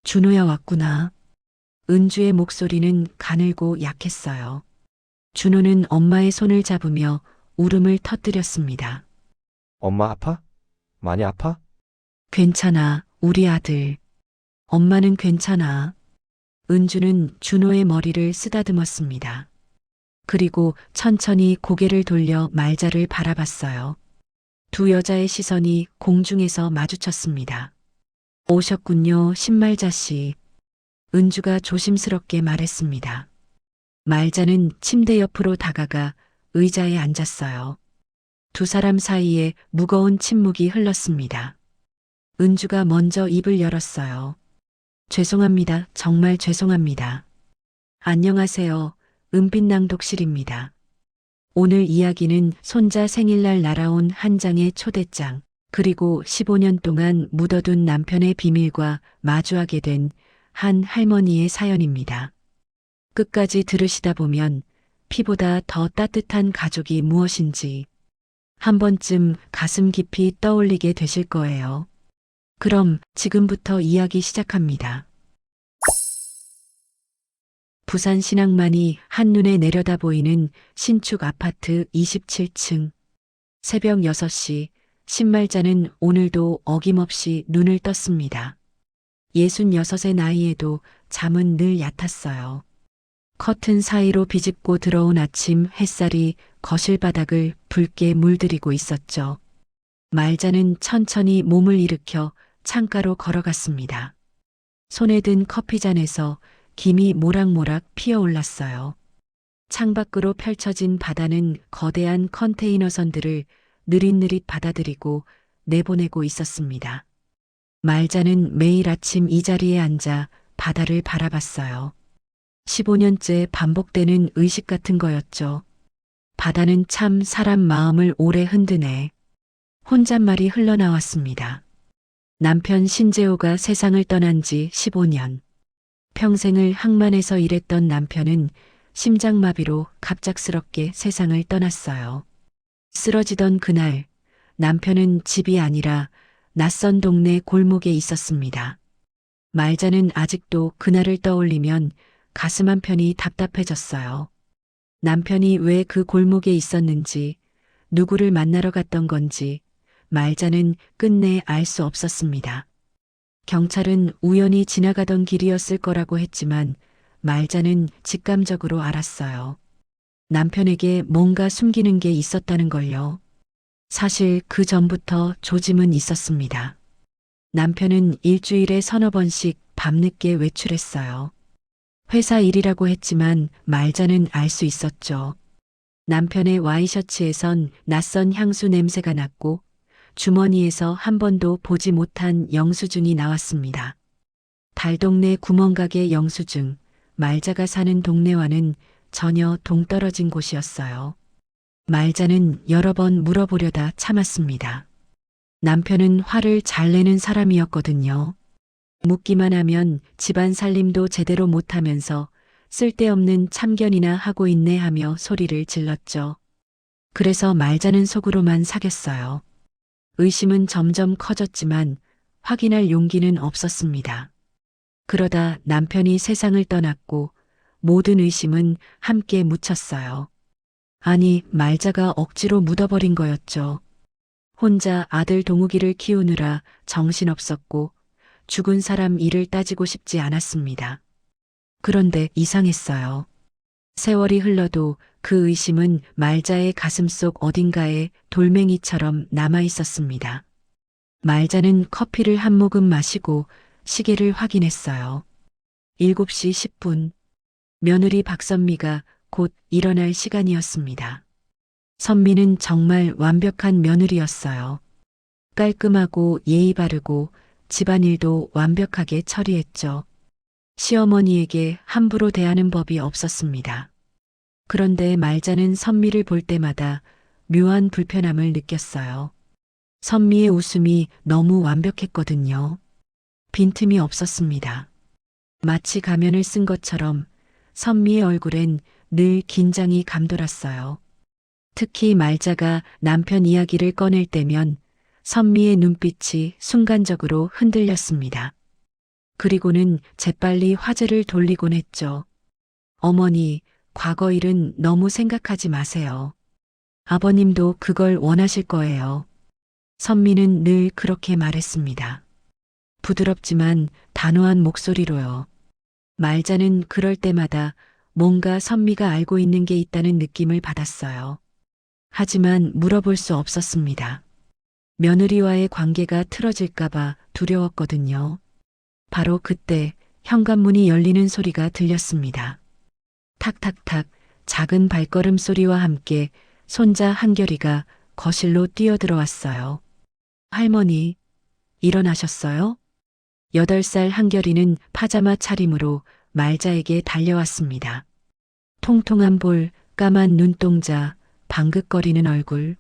준호야 왔구나. 은주의 목소리는 가늘고 약했어요. 준호는 엄마의 손을 잡으며 울음을 터뜨렸습니다. 엄마 아파? 많이 아파? 괜찮아, 우리 아들. 엄마는 괜찮아. 은주는 준호의 머리를 쓰다듬었습니다. 그리고 천천히 고개를 돌려 말자를 바라봤어요. 두 여자의 시선이 공중에서 마주쳤습니다. 오셨군요, 신말자 씨. 은주가 조심스럽게 말했습니다. 말자는 침대 옆으로 다가가 의자에 앉았어요. 두 사람 사이에 무거운 침묵이 흘렀습니다. 은주가 먼저 입을 열었어요. 죄송합니다. 정말 죄송합니다. 안녕하세요. 은빛낭독실입니다. 오늘 이야기는 손자 생일날 날아온 한 장의 초대장, 그리고 15년 동안 묻어둔 남편의 비밀과 마주하게 된 한 할머니의 사연입니다. 끝까지 들으시다 보면 피보다 더 따뜻한 가족이 무엇인지 한 번쯤 가슴 깊이 떠올리게 되실 거예요. 그럼 지금부터 이야기 시작합니다. 부산 신항만이 한눈에 내려다 보이는 신축 아파트 27층. 새벽 6시, 신말자는 오늘도 어김없이 눈을 떴습니다. 66의 나이에도 잠은 늘 얕았어요. 커튼 사이로 비집고 들어온 아침 햇살이 거실 바닥을 붉게 물들이고 있었죠. 말자는 천천히 몸을 일으켜 창가로 걸어갔습니다. 손에 든 커피잔에서 김이 모락모락 피어올랐어요. 창밖으로 펼쳐진 바다는 거대한 컨테이너 선들을 느릿느릿 받아들이고 내보내고 있었습니다. 말자는 매일 아침 이 자리에 앉아 바다를 바라봤어요. 15년째 반복되는 의식 같은 거였죠. 바다는 참 사람 마음을 오래 흔드네. 혼잣말이 흘러나왔습니다. 남편 신재호가 세상을 떠난 지 15년. 평생을 항만에서 일했던 남편은 심장마비로 갑작스럽게 세상을 떠났어요. 쓰러지던 그날, 남편은 집이 아니라 낯선 동네 골목에 있었습니다. 말자는 아직도 그날을 떠올리면 가슴 한편이 답답해졌어요. 남편이 왜 그 골목에 있었는지, 누구를 만나러 갔던 건지 말자는 끝내 알 수 없었습니다. 경찰은 우연히 지나가던 길이었을 거라고 했지만 말자는 직감적으로 알았어요. 남편에게 뭔가 숨기는 게 있었다는 걸요. 사실 그 전부터 조짐은 있었습니다. 남편은 일주일에 서너 번씩 밤늦게 외출했어요. 회사 일이라고 했지만 말자는 알 수 있었죠. 남편의 와이셔츠에선 낯선 향수 냄새가 났고 주머니에서 한 번도 보지 못한 영수증이 나왔습니다. 달동네 구멍가게 영수증, 말자가 사는 동네와는 전혀 동떨어진 곳이었어요. 말자는 여러 번 물어보려다 참았습니다. 남편은 화를 잘 내는 사람이었거든요. 묻기만 하면 집안 살림도 제대로 못하면서 쓸데없는 참견이나 하고 있네 하며 소리를 질렀죠. 그래서 말자는 속으로만 사겼어요. 의심은 점점 커졌지만 확인할 용기는 없었습니다. 그러다 남편이 세상을 떠났고 모든 의심은 함께 묻혔어요. 아니, 말자가 억지로 묻어버린 거였죠. 혼자 아들 동욱이를 키우느라 정신없었고 죽은 사람 일을 따지고 싶지 않았습니다. 그런데 이상했어요. 세월이 흘러도 그 의심은 말자의 가슴속 어딘가에 돌멩이처럼 남아 있었습니다. 말자는 커피를 한 모금 마시고 시계를 확인했어요. 7시 10분. 며느리 박선미가 곧 일어날 시간이었습니다. 선미는 정말 완벽한 며느리였어요. 깔끔하고 예의 바르고 집안일도 완벽하게 처리했죠. 시어머니에게 함부로 대하는 법이 없었습니다. 그런데 말자는 선미를 볼 때마다 묘한 불편함을 느꼈어요. 선미의 웃음이 너무 완벽했거든요. 빈틈이 없었습니다. 마치 가면을 쓴 것처럼 선미의 얼굴엔 늘 긴장이 감돌았어요. 특히 말자가 남편 이야기를 꺼낼 때면 선미의 눈빛이 순간적으로 흔들렸습니다. 그리고는 재빨리 화제를 돌리곤 했죠. 어머니, 과거 일은 너무 생각하지 마세요. 아버님도 그걸 원하실 거예요. 선미는 늘 그렇게 말했습니다. 부드럽지만 단호한 목소리로요. 말자는 그럴 때마다 뭔가 선미가 알고 있는 게 있다는 느낌을 받았어요. 하지만 물어볼 수 없었습니다. 며느리와의 관계가 틀어질까봐 두려웠거든요. 바로 그때 현관문이 열리는 소리가 들렸습니다. 탁탁탁 작은 발걸음 소리와 함께 손자 한결이가 거실로 뛰어들어왔어요. 할머니, 일어나셨어요? 8살 한결이는 파자마 차림으로 말자에게 달려왔습니다. 통통한 볼, 까만 눈동자, 방긋거리는 얼굴.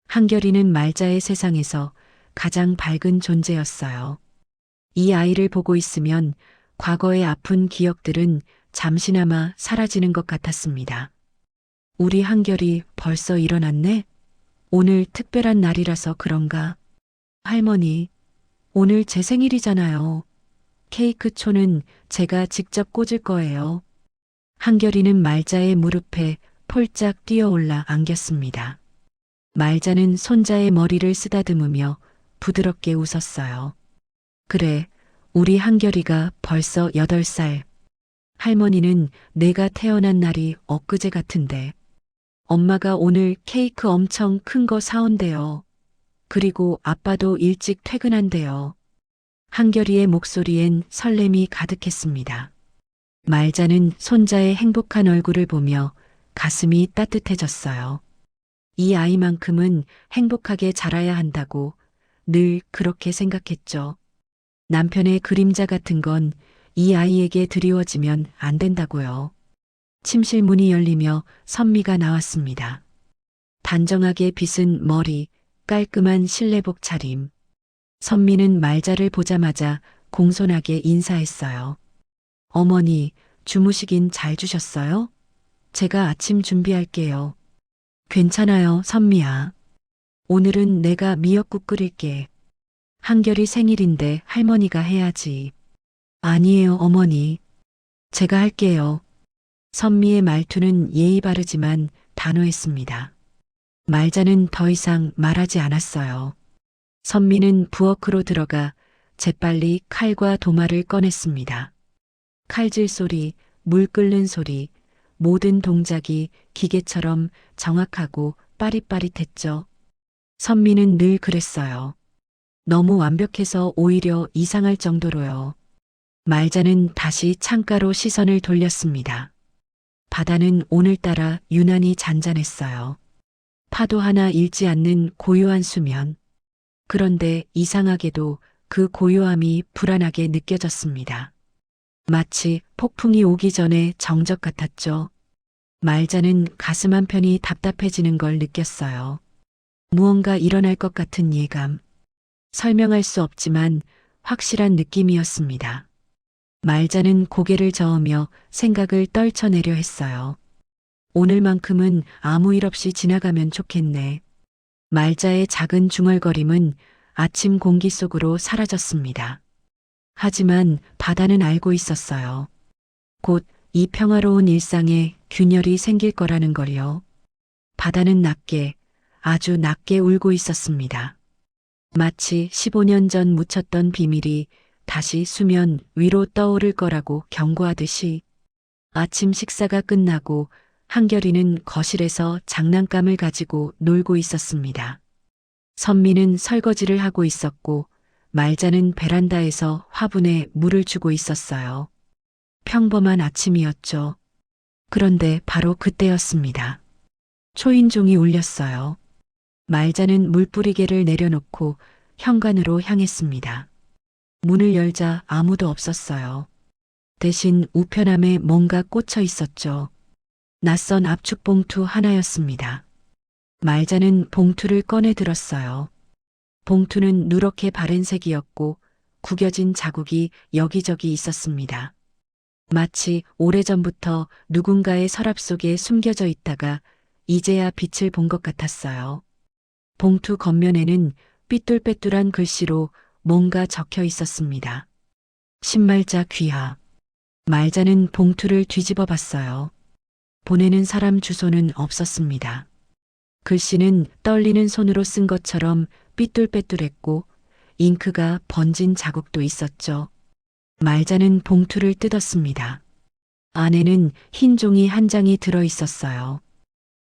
한결이는 말자의 세상에서 가장 밝은 존재였어요. 이 아이를 보고 있으면 과거의 아픈 기억들은 잠시나마 사라지는 것 같았습니다. 우리 한결이 벌써 일어났네? 오늘 특별한 날이라서 그런가? 할머니, 오늘 제 생일이잖아요. 케이크 초는 제가 직접 꽂을 거예요. 한결이는 말자의 무릎에 폴짝 뛰어올라 안겼습니다. 말자는 손자의 머리를 쓰다듬으며 부드럽게 웃었어요. 그래, 우리 한결이가 벌써 8살. 할머니는 내가 태어난 날이 엊그제 같은데. 엄마가 오늘 케이크 엄청 큰 거 사온대요. 그리고 아빠도 일찍 퇴근한대요. 한결이의 목소리엔 설렘이 가득했습니다. 말자는 손자의 행복한 얼굴을 보며 가슴이 따뜻해졌어요. 이 아이만큼은 행복하게 자라야 한다고 늘 그렇게 생각했죠. 남편의 그림자 같은 건 이 아이에게 드리워지면 안 된다고요. 침실 문이 열리며 선미가 나왔습니다. 단정하게 빗은 머리, 깔끔한 실내복 차림. 선미는 말자를 보자마자 공손하게 인사했어요. 어머니, 주무시긴 잘 주셨어요? 제가 아침 준비할게요. 괜찮아요, 선미야. 오늘은 내가 미역국 끓일게. 한결이 생일인데 할머니가 해야지. 아니에요, 어머니. 제가 할게요. 선미의 말투는 예의 바르지만 단호했습니다. 말자는 더 이상 말하지 않았어요. 선미는 부엌으로 들어가 재빨리 칼과 도마를 꺼냈습니다. 칼질 소리, 물 끓는 소리, 모든 동작이 기계처럼 정확하고 빠릿빠릿했죠. 선미는 늘 그랬어요. 너무 완벽해서 오히려 이상할 정도로요. 말자는 다시 창가로 시선을 돌렸습니다. 바다는 오늘따라 유난히 잔잔했어요. 파도 하나 일지 않는 고요한 수면. 그런데 이상하게도 그 고요함이 불안하게 느껴졌습니다. 마치 폭풍이 오기 전에 정적 같았죠. 말자는 가슴 한편이 답답해지는 걸 느꼈어요. 무언가 일어날 것 같은 예감. 설명할 수 없지만 확실한 느낌이었습니다. 말자는 고개를 저으며 생각을 떨쳐내려 했어요. 오늘만큼은 아무 일 없이 지나가면 좋겠네. 말자의 작은 중얼거림은 아침 공기 속으로 사라졌습니다. 하지만 바다는 알고 있었어요. 곧 이 평화로운 일상에 균열이 생길 거라는 걸요. 바다는 낮게, 아주 낮게 울고 있었습니다. 마치 15년 전 묻혔던 비밀이 다시 수면 위로 떠오를 거라고 경고하듯이. 아침 식사가 끝나고 한결이는 거실에서 장난감을 가지고 놀고 있었습니다. 선미는 설거지를 하고 있었고 말자는 베란다에서 화분에 물을 주고 있었어요. 평범한 아침이었죠. 그런데 바로 그때였습니다. 초인종이 울렸어요. 말자는 물뿌리개를 내려놓고 현관으로 향했습니다. 문을 열자 아무도 없었어요. 대신 우편함에 뭔가 꽂혀 있었죠. 낯선 압축봉투 하나였습니다. 말자는 봉투를 꺼내 들었어요. 봉투는 누렇게 바른 색이었고 구겨진 자국이 여기저기 있었습니다. 마치 오래전부터 누군가의 서랍 속에 숨겨져 있다가 이제야 빛을 본 것 같았어요. 봉투 겉면에는 삐뚤빼뚤한 글씨로 뭔가 적혀 있었습니다. 신말자 귀하. 말자는 봉투를 뒤집어 봤어요. 보내는 사람 주소는 없었습니다. 글씨는 떨리는 손으로 쓴 것처럼 삐뚤빼뚤했고 잉크가 번진 자국도 있었죠. 말자는 봉투를 뜯었습니다. 안에는 흰 종이 한 장이 들어 있었어요.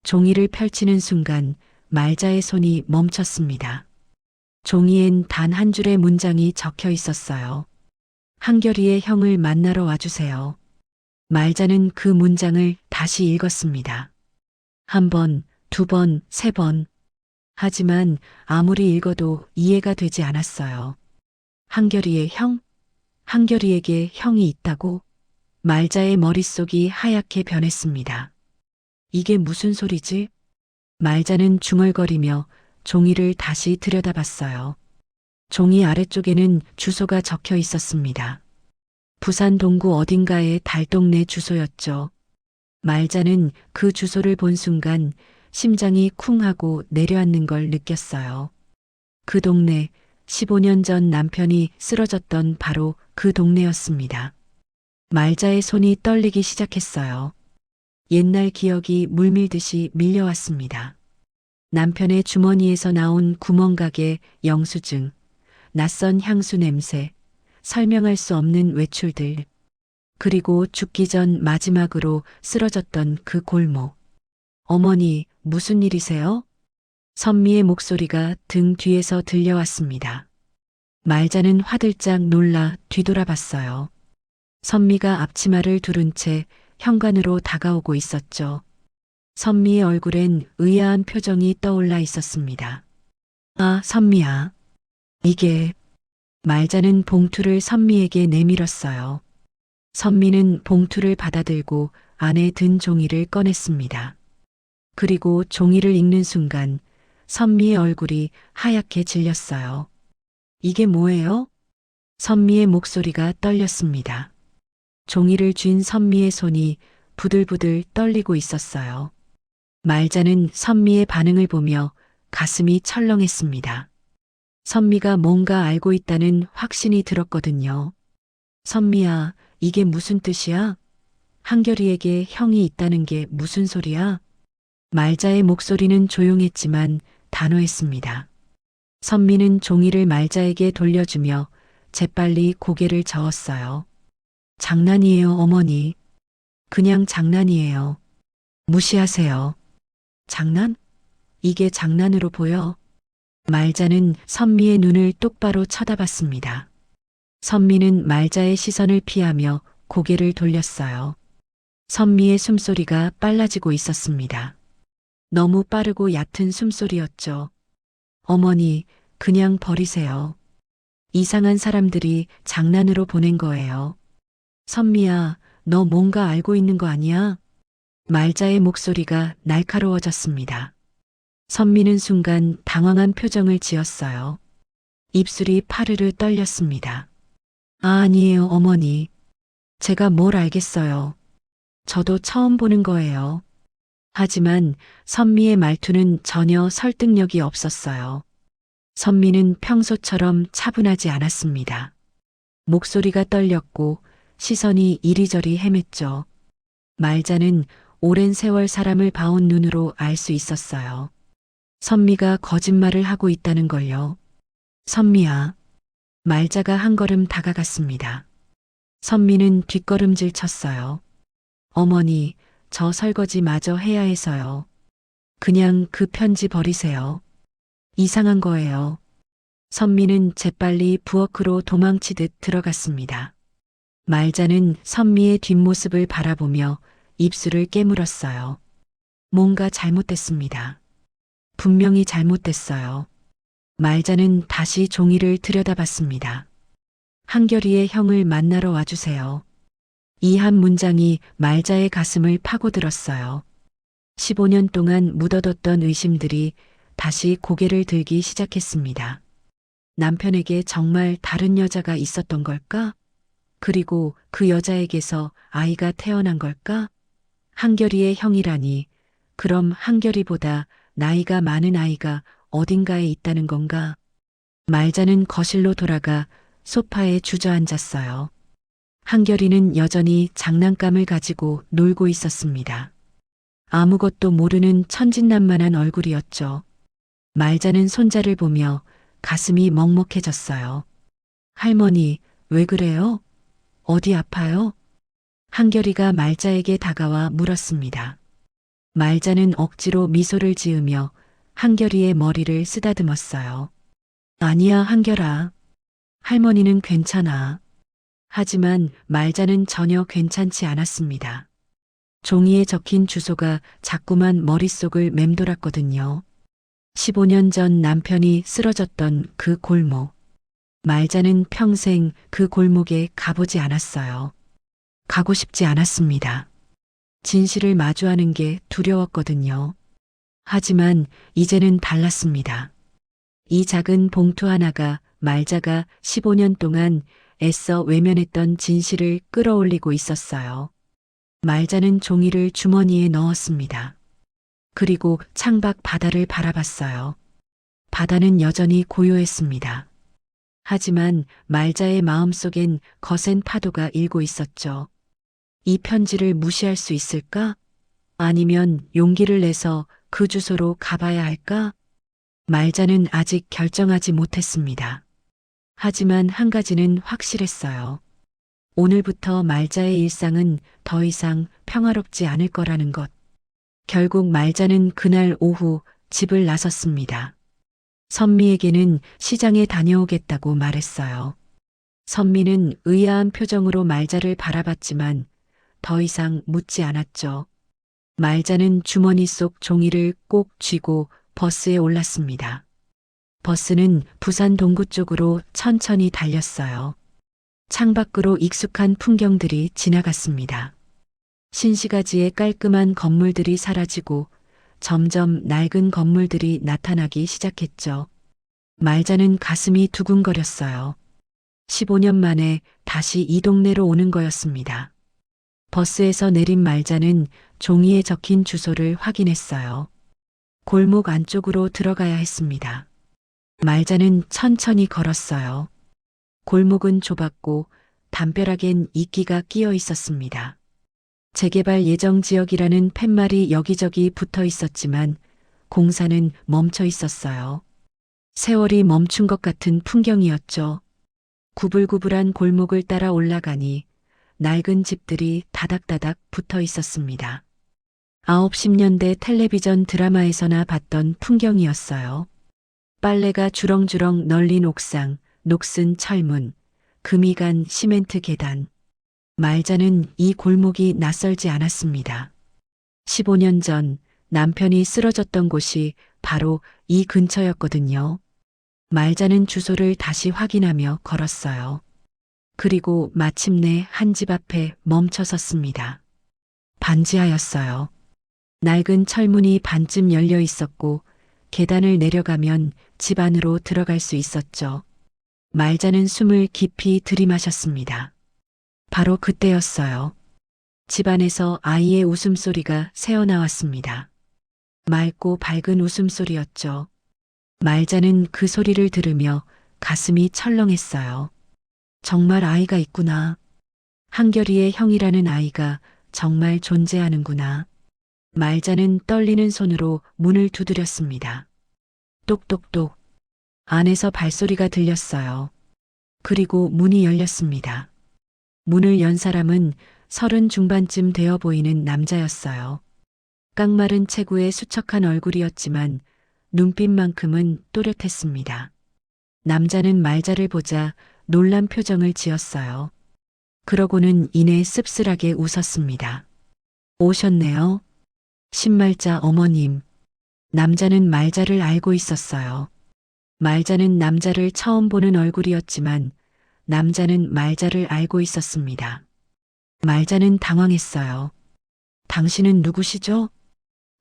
종이를 펼치는 순간 말자의 손이 멈췄습니다. 종이엔 단 한 줄의 문장이 적혀 있었어요. 한결이의 형을 만나러 와주세요. 말자는 그 문장을 다시 읽었습니다. 한 번, 두 번, 세 번. 하지만 아무리 읽어도 이해가 되지 않았어요. 한결이의 형? 한결이에게 형이 있다고? 말자의 머릿속이 하얗게 변했습니다. 이게 무슨 소리지? 말자는 중얼거리며 종이를 다시 들여다봤어요. 종이 아래쪽에는 주소가 적혀 있었습니다. 부산 동구 어딘가의 달동네 주소였죠. 말자는 그 주소를 본 순간 심장이 쿵 하고 내려앉는 걸 느꼈어요. 그 동네, 15년 전 남편이 쓰러졌던 바로 그 동네였습니다. 말자의 손이 떨리기 시작했어요. 옛날 기억이 물밀듯이 밀려왔습니다. 남편의 주머니에서 나온 구멍가게 영수증, 낯선 향수 냄새, 설명할 수 없는 외출들, 그리고 죽기 전 마지막으로 쓰러졌던 그 골목. 어머니, 무슨 일이세요? 선미의 목소리가 등 뒤에서 들려왔습니다. 말자는 화들짝 놀라 뒤돌아봤어요. 선미가 앞치마를 두른 채 현관으로 다가오고 있었죠. 선미의 얼굴엔 의아한 표정이 떠올라 있었습니다. 아, 선미야. 이게... 말자는 봉투를 선미에게 내밀었어요. 선미는 봉투를 받아들고 안에 든 종이를 꺼냈습니다. 그리고 종이를 읽는 순간 선미의 얼굴이 하얗게 질렸어요. 이게 뭐예요? 선미의 목소리가 떨렸습니다. 종이를 쥔 선미의 손이 부들부들 떨리고 있었어요. 말자는 선미의 반응을 보며 가슴이 철렁했습니다. 선미가 뭔가 알고 있다는 확신이 들었거든요. 선미야, 이게 무슨 뜻이야? 한결이에게 형이 있다는 게 무슨 소리야? 말자의 목소리는 조용했지만 단호했습니다. 선미는 종이를 말자에게 돌려주며 재빨리 고개를 저었어요. 장난이에요, 어머니. 그냥 장난이에요. 무시하세요. 장난? 이게 장난으로 보여? 말자는 선미의 눈을 똑바로 쳐다봤습니다. 선미는 말자의 시선을 피하며 고개를 돌렸어요. 선미의 숨소리가 빨라지고 있었습니다. 너무 빠르고 얕은 숨소리였죠. 어머니, 그냥 버리세요. 이상한 사람들이 장난으로 보낸 거예요. 선미야, 너 뭔가 알고 있는 거 아니야? 말자의 목소리가 날카로워졌습니다. 선미는 순간 당황한 표정을 지었어요. 입술이 파르르 떨렸습니다. 아, 아니에요, 어머니. 제가 뭘 알겠어요. 저도 처음 보는 거예요. 하지만 선미의 말투는 전혀 설득력이 없었어요. 선미는 평소처럼 차분하지 않았습니다. 목소리가 떨렸고 시선이 이리저리 헤맸죠. 말자는 오랜 세월 사람을 봐온 눈으로 알 수 있었어요. 선미가 거짓말을 하고 있다는 걸요. 선미야. 말자가 한 걸음 다가갔습니다. 선미는 뒷걸음질 쳤어요. 어머니, 저 설거지 마저 해야 해서요. 그냥 그 편지 버리세요. 이상한 거예요. 선미는 재빨리 부엌으로 도망치듯 들어갔습니다. 말자는 선미의 뒷모습을 바라보며 입술을 깨물었어요. 뭔가 잘못됐습니다. 분명히 잘못됐어요. 말자는 다시 종이를 들여다봤습니다. 한결이의 형을 만나러 와주세요. 이 한 문장이 말자의 가슴을 파고들었어요. 15년 동안 묻어뒀던 의심들이 다시 고개를 들기 시작했습니다. 남편에게 정말 다른 여자가 있었던 걸까? 그리고 그 여자에게서 아이가 태어난 걸까? 한결이의 형이라니, 그럼 한결이보다 나이가 많은 아이가 어딘가에 있다는 건가? 말자는 거실로 돌아가 소파에 주저앉았어요. 한결이는 여전히 장난감을 가지고 놀고 있었습니다. 아무것도 모르는 천진난만한 얼굴이었죠. 말자는 손자를 보며 가슴이 먹먹해졌어요. 할머니, 왜 그래요? 어디 아파요? 한결이가 말자에게 다가와 물었습니다. 말자는 억지로 미소를 지으며 한결이의 머리를 쓰다듬었어요. 아니야, 한결아. 할머니는 괜찮아. 하지만 말자는 전혀 괜찮지 않았습니다. 종이에 적힌 주소가 자꾸만 머릿속을 맴돌았거든요. 15년 전 남편이 쓰러졌던 그 골목. 말자는 평생 그 골목에 가보지 않았어요. 가고 싶지 않았습니다. 진실을 마주하는 게 두려웠거든요. 하지만 이제는 달랐습니다. 이 작은 봉투 하나가 말자가 15년 동안 애써 외면했던 진실을 끌어올리고 있었어요. 말자는 종이를 주머니에 넣었습니다. 그리고 창밖 바다를 바라봤어요. 바다는 여전히 고요했습니다. 하지만 말자의 마음속엔 거센 파도가 일고 있었죠. 이 편지를 무시할 수 있을까? 아니면 용기를 내서 그 주소로 가봐야 할까? 말자는 아직 결정하지 못했습니다. 하지만 한 가지는 확실했어요. 오늘부터 말자의 일상은 더 이상 평화롭지 않을 거라는 것. 결국 말자는 그날 오후 집을 나섰습니다. 선미에게는 시장에 다녀오겠다고 말했어요. 선미는 의아한 표정으로 말자를 바라봤지만 더 이상 묻지 않았죠. 말자는 주머니 속 종이를 꼭 쥐고 버스에 올랐습니다. 버스는 부산 동구 쪽으로 천천히 달렸어요. 창밖으로 익숙한 풍경들이 지나갔습니다. 신시가지의 깔끔한 건물들이 사라지고 점점 낡은 건물들이 나타나기 시작했죠. 말자는 가슴이 두근거렸어요. 15년 만에 다시 이 동네로 오는 거였습니다. 버스에서 내린 말자는 종이에 적힌 주소를 확인했어요. 골목 안쪽으로 들어가야 했습니다. 말자는 천천히 걸었어요. 골목은 좁았고 담벼락엔 이끼가 끼어 있었습니다. 재개발 예정 지역이라는 팻말이 여기저기 붙어 있었지만 공사는 멈춰 있었어요. 세월이 멈춘 것 같은 풍경이었죠. 구불구불한 골목을 따라 올라가니 낡은 집들이 다닥다닥 붙어 있었습니다. 90년대 텔레비전 드라마에서나 봤던 풍경이었어요. 빨래가 주렁주렁 널린 옥상, 녹슨 철문, 금이 간 시멘트 계단. 말자는 이 골목이 낯설지 않았습니다. 15년 전 남편이 쓰러졌던 곳이 바로 이 근처였거든요. 말자는 주소를 다시 확인하며 걸었어요. 그리고 마침내 한 집 앞에 멈춰 섰습니다. 반지하였어요. 낡은 철문이 반쯤 열려 있었고 계단을 내려가면 집 안으로 들어갈 수 있었죠. 말자는 숨을 깊이 들이마셨습니다. 바로 그때였어요. 집안에서 아이의 웃음소리가 새어나왔습니다. 맑고 밝은 웃음소리였죠. 말자는 그 소리를 들으며 가슴이 철렁했어요. 정말 아이가 있구나. 한결이의 형이라는 아이가 정말 존재하는구나. 말자는 떨리는 손으로 문을 두드렸습니다. 똑똑똑. 안에서 발소리가 들렸어요. 그리고 문이 열렸습니다. 문을 연 사람은 30 중반쯤 되어 보이는 남자였어요. 깡마른 체구의 수척한 얼굴이었지만 눈빛만큼은 또렷했습니다. 남자는 말자를 보자 놀란 표정을 지었어요. 그러고는 이내 씁쓸하게 웃었습니다. 오셨네요. 신말자 어머님. 남자는 말자를 알고 있었어요. 말자는 남자를 처음 보는 얼굴이었지만 남자는 말자를 알고 있었습니다. 말자는 당황했어요. 당신은 누구시죠?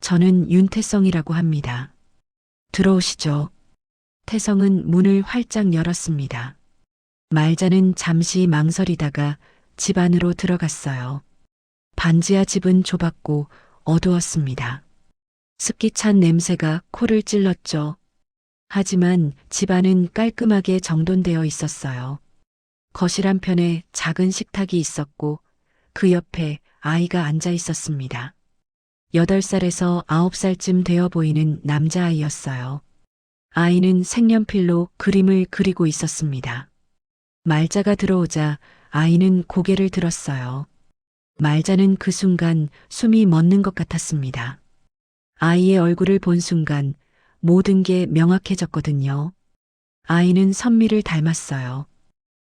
저는 윤태성이라고 합니다. 들어오시죠. 태성은 문을 활짝 열었습니다. 말자는 잠시 망설이다가 집 안으로 들어갔어요. 반지하 집은 좁았고 어두웠습니다. 습기 찬 냄새가 코를 찔렀죠. 하지만 집 안은 깔끔하게 정돈되어 있었어요. 거실 한편에 작은 식탁이 있었고 그 옆에 아이가 앉아 있었습니다. 8살에서 9살쯤 되어 보이는 남자아이였어요. 아이는 색연필로 그림을 그리고 있었습니다. 말자가 들어오자 아이는 고개를 들었어요. 말자는 그 순간 숨이 멎는 것 같았습니다. 아이의 얼굴을 본 순간 모든 게 명확해졌거든요. 아이는 선미를 닮았어요.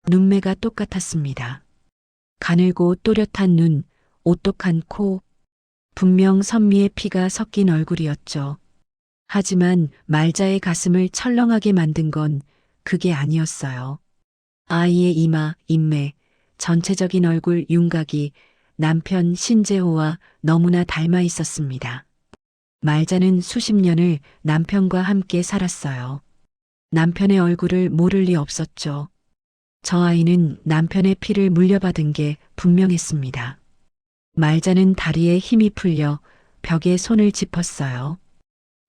눈매가 똑같았습니다. 가늘고 또렷한 눈, 오똑한 코, 분명 선미의 피가 섞인 얼굴이었죠. 하지만 말자의 가슴을 철렁하게 만든 건 그게 아니었어요. 아이의 이마, 인매, 전체적인 얼굴 윤곽이 남편 신재호와 너무나 닮아 있었습니다. 말자는 수십 년을 남편과 함께 살았어요. 남편의 얼굴을 모를 리 없었죠. 저 아이는 남편의 피를 물려받은 게 분명했습니다. 말자는 다리에 힘이 풀려 벽에 손을 짚었어요.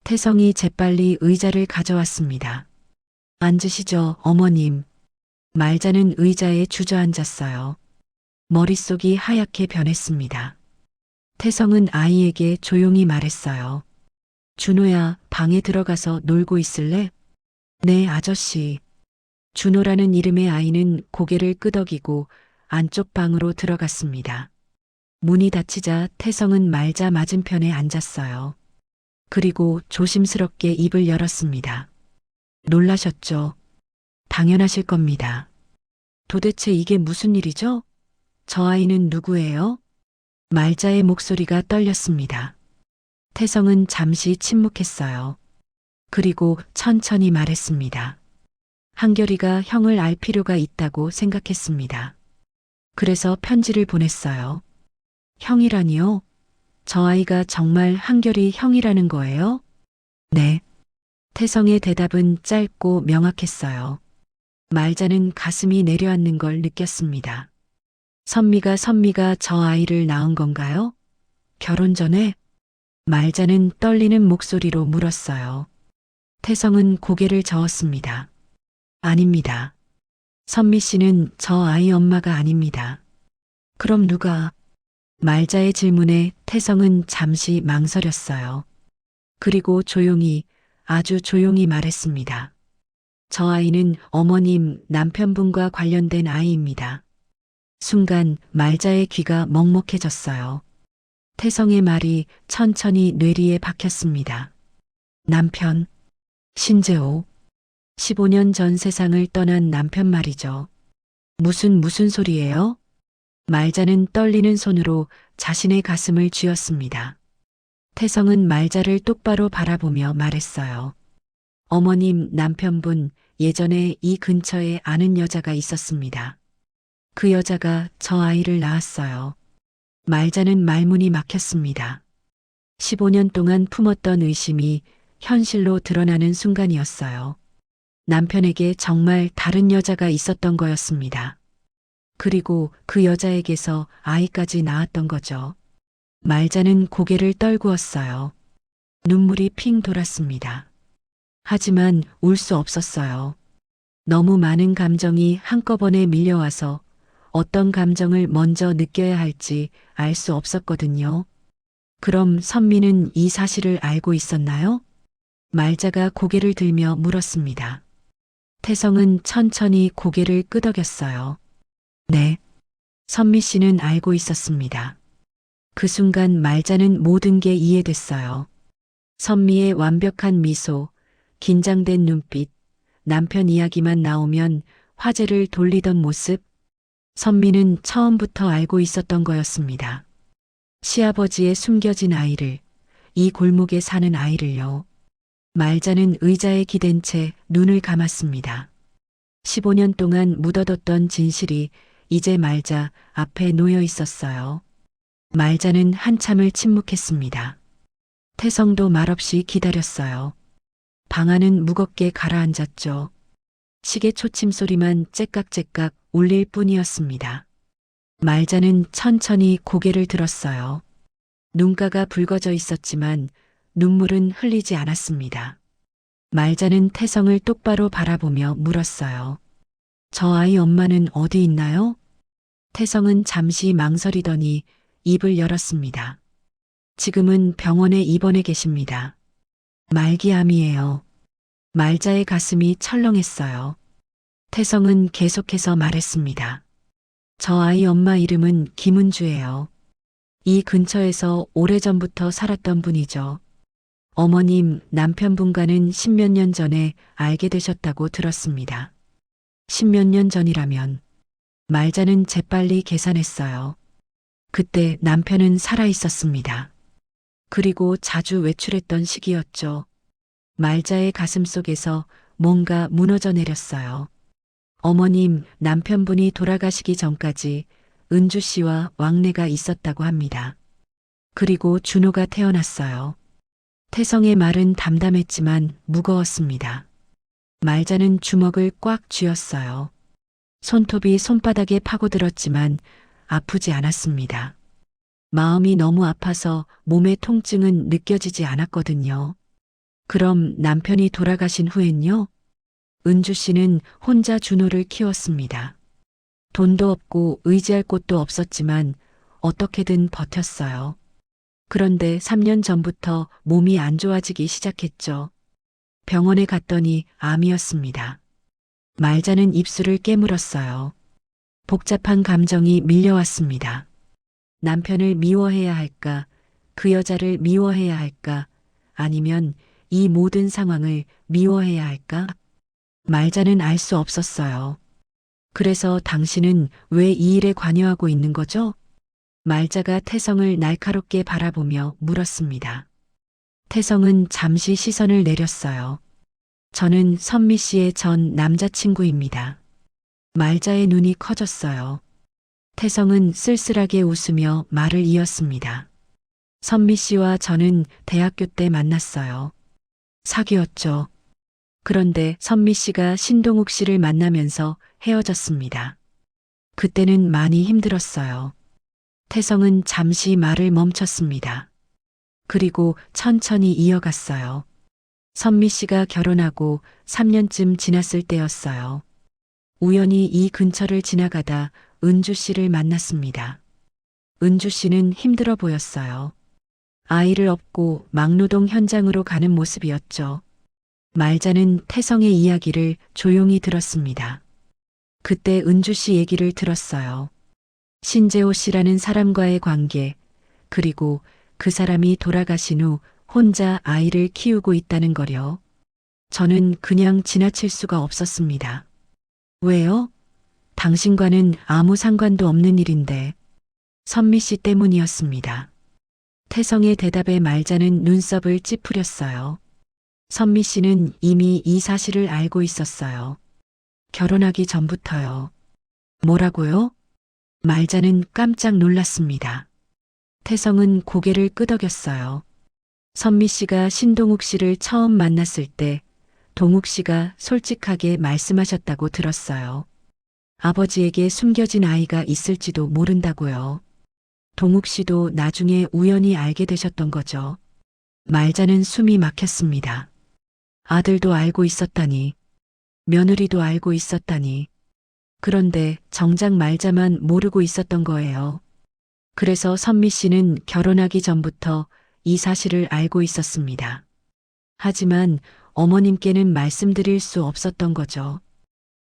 태성이 재빨리 의자를 가져왔습니다. 앉으시죠, 어머님. 말자는 의자에 주저앉았어요. 머릿속이 하얗게 변했습니다. 태성은 아이에게 조용히 말했어요. 준호야, 방에 들어가서 놀고 있을래? 네, 아저씨. 준호라는 이름의 아이는 고개를 끄덕이고 안쪽 방으로 들어갔습니다. 문이 닫히자 태성은 말자 맞은편에 앉았어요. 그리고 조심스럽게 입을 열었습니다. 놀라셨죠? 당연하실 겁니다. 도대체 이게 무슨 일이죠? 저 아이는 누구예요? 말자의 목소리가 떨렸습니다. 태성은 잠시 침묵했어요. 그리고 천천히 말했습니다. 한결이가 형을 알 필요가 있다고 생각했습니다. 그래서 편지를 보냈어요. 형이라니요? 저 아이가 정말 한결이 형이라는 거예요? 네. 태성의 대답은 짧고 명확했어요. 말자는 가슴이 내려앉는 걸 느꼈습니다. 선미가 저 아이를 낳은 건가요? 결혼 전에? 말자는 떨리는 목소리로 물었어요. 태성은 고개를 저었습니다. 아닙니다. 선미 씨는 저 아이 엄마가 아닙니다. 그럼 누가? 말자의 질문에 태성은 잠시 망설였어요. 그리고 조용히, 아주 조용히 말했습니다. 저 아이는 어머님 남편분과 관련된 아이입니다. 순간 말자의 귀가 먹먹해졌어요. 태성의 말이 천천히 뇌리에 박혔습니다. 남편, 신재호. 15년 전 세상을 떠난 남편 말이죠. 무슨 소리예요? 말자는 떨리는 손으로 자신의 가슴을 쥐었습니다. 태성은 말자를 똑바로 바라보며 말했어요. 어머님 남편분 예전에 이 근처에 아는 여자가 있었습니다. 그 여자가 저 아이를 낳았어요. 말자는 말문이 막혔습니다. 15년 동안 품었던 의심이 현실로 드러나는 순간이었어요. 남편에게 정말 다른 여자가 있었던 거였습니다. 그리고 그 여자에게서 아이까지 낳았던 거죠. 말자는 고개를 떨구었어요. 눈물이 핑 돌았습니다. 하지만 울 수 없었어요. 너무 많은 감정이 한꺼번에 밀려와서 어떤 감정을 먼저 느껴야 할지 알 수 없었거든요. 그럼 선미는 이 사실을 알고 있었나요? 말자가 고개를 들며 물었습니다. 태성은 천천히 고개를 끄덕였어요. 네. 선미 씨는 알고 있었습니다. 그 순간 말자는 모든 게 이해됐어요. 선미의 완벽한 미소, 긴장된 눈빛, 남편 이야기만 나오면 화제를 돌리던 모습, 선미는 처음부터 알고 있었던 거였습니다. 시아버지의 숨겨진 아이를, 이 골목에 사는 아이를요. 말자는 의자에 기댄 채 눈을 감았습니다. 15년 동안 묻어뒀던 진실이 이제 말자 앞에 놓여 있었어요. 말자는 한참을 침묵했습니다. 태성도 말없이 기다렸어요. 방 안은 무겁게 가라앉았죠. 시계 초침 소리만 째깍째깍 울릴 뿐이었습니다. 말자는 천천히 고개를 들었어요. 눈가가 붉어져 있었지만 눈물은 흘리지 않았습니다. 말자는 태성을 똑바로 바라보며 물었어요. 저 아이 엄마는 어디 있나요? 태성은 잠시 망설이더니 입을 열었습니다. 지금은 병원에 입원해 계십니다. 말기암이에요. 말자의 가슴이 철렁했어요. 태성은 계속해서 말했습니다. 저 아이 엄마 이름은 김은주예요. 이 근처에서 오래전부터 살았던 분이죠. 어머님, 남편분과는 십몇 년 전에 알게 되셨다고 들었습니다. 십몇 년 전이라면 말자는 재빨리 계산했어요. 그때 남편은 살아 있었습니다. 그리고 자주 외출했던 시기였죠. 말자의 가슴 속에서 뭔가 무너져 내렸어요. 어머님, 남편분이 돌아가시기 전까지 은주 씨와 왕래가 있었다고 합니다. 그리고 준호가 태어났어요. 태성의 말은 담담했지만 무거웠습니다. 말자는 주먹을 꽉 쥐었어요. 손톱이 손바닥에 파고들었지만 아프지 않았습니다. 마음이 너무 아파서 몸의 통증은 느껴지지 않았거든요. 그럼 남편이 돌아가신 후엔요? 은주 씨는 혼자 준호를 키웠습니다. 돈도 없고 의지할 곳도 없었지만 어떻게든 버텼어요. 그런데 3년 전부터 몸이 안 좋아지기 시작했죠. 병원에 갔더니 암이었습니다. 말자는 입술을 깨물었어요. 복잡한 감정이 밀려왔습니다. 남편을 미워해야 할까? 그 여자를 미워해야 할까? 아니면 이 모든 상황을 미워해야 할까? 말자는 알 수 없었어요. 그래서 당신은 왜 이 일에 관여하고 있는 거죠? 말자가 태성을 날카롭게 바라보며 물었습니다. 태성은 잠시 시선을 내렸어요. 저는 선미 씨의 전 남자친구입니다. 말자의 눈이 커졌어요. 태성은 쓸쓸하게 웃으며 말을 이었습니다. 선미 씨와 저는 대학교 때 만났어요. 사귀었죠. 그런데 선미 씨가 신동욱 씨를 만나면서 헤어졌습니다. 그때는 많이 힘들었어요. 태성은 잠시 말을 멈췄습니다. 그리고 천천히 이어갔어요. 선미 씨가 결혼하고 3년쯤 지났을 때였어요. 우연히 이 근처를 지나가다 은주 씨를 만났습니다. 은주 씨는 힘들어 보였어요. 아이를 업고 막노동 현장으로 가는 모습이었죠. 말자는 태성의 이야기를 조용히 들었습니다. 그때 은주 씨 얘기를 들었어요. 신재호 씨라는 사람과의 관계, 그리고 그 사람이 돌아가신 후 혼자 아이를 키우고 있다는 거요. 저는 그냥 지나칠 수가 없었습니다. 왜요? 당신과는 아무 상관도 없는 일인데. 선미 씨 때문이었습니다. 태성의 대답에 말자는 눈썹을 찌푸렸어요. 선미 씨는 이미 이 사실을 알고 있었어요. 결혼하기 전부터요. 뭐라고요? 말자는 깜짝 놀랐습니다. 태성은 고개를 끄덕였어요. 선미 씨가 신동욱 씨를 처음 만났을 때 동욱 씨가 솔직하게 말씀하셨다고 들었어요. 아버지에게 숨겨진 아이가 있을지도 모른다고요. 동욱 씨도 나중에 우연히 알게 되셨던 거죠. 말자는 숨이 막혔습니다. 아들도 알고 있었다니, 며느리도 알고 있었다니. 그런데 정작 말자만 모르고 있었던 거예요. 그래서 선미 씨는 결혼하기 전부터 이 사실을 알고 있었습니다. 하지만 어머님께는 말씀드릴 수 없었던 거죠.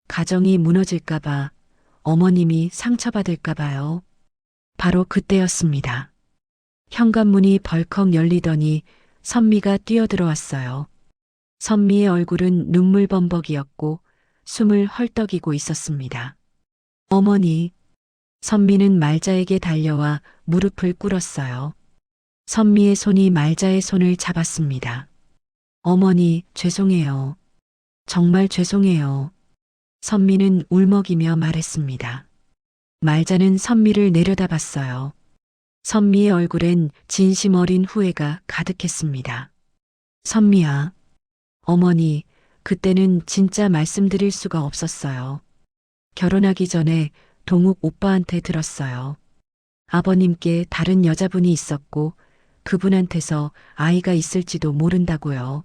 가정이 무너질까봐, 어머님이 상처받을까봐요. 바로 그때였습니다. 현관문이 벌컥 열리더니 선미가 뛰어들어왔어요. 선미의 얼굴은 눈물범벅이었고 숨을 헐떡이고 있었습니다. 어머니, 선미는 말자에게 달려와 무릎을 꿇었어요. 선미의 손이 말자의 손을 잡았습니다. 어머니, 죄송해요. 정말 죄송해요. 선미는 울먹이며 말했습니다. 말자는 선미를 내려다봤어요. 선미의 얼굴엔 진심 어린 후회가 가득했습니다. 선미야, 어머니, 그때는 진짜 말씀드릴 수가 없었어요. 결혼하기 전에 동욱 오빠한테 들었어요. 아버님께 다른 여자분이 있었고 그분한테서 아이가 있을지도 모른다고요.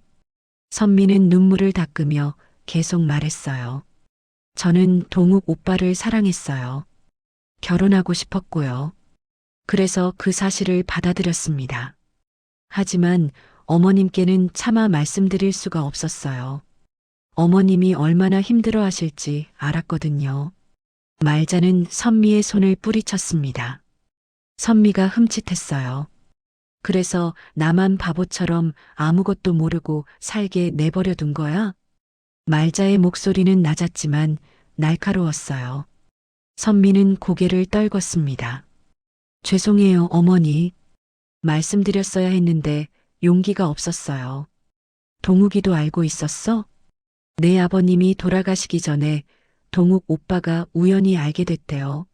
선미는 눈물을 닦으며 계속 말했어요. 저는 동욱 오빠를 사랑했어요. 결혼하고 싶었고요. 그래서 그 사실을 받아들였습니다. 하지만 어머님께는 차마 말씀드릴 수가 없었어요. 어머님이 얼마나 힘들어 하실지 알았거든요. 말자는 선미의 손을 뿌리쳤습니다. 선미가 흠칫했어요. 그래서 나만 바보처럼 아무것도 모르고 살게 내버려 둔 거야? 말자의 목소리는 낮았지만 날카로웠어요. 선미는 고개를 떨궜습니다. 죄송해요, 어머니. 말씀드렸어야 했는데 용기가 없었어요. 동욱이도 알고 있었어? 내 아버님이 돌아가시기 전에 동욱 오빠가 우연히 알게 됐대요.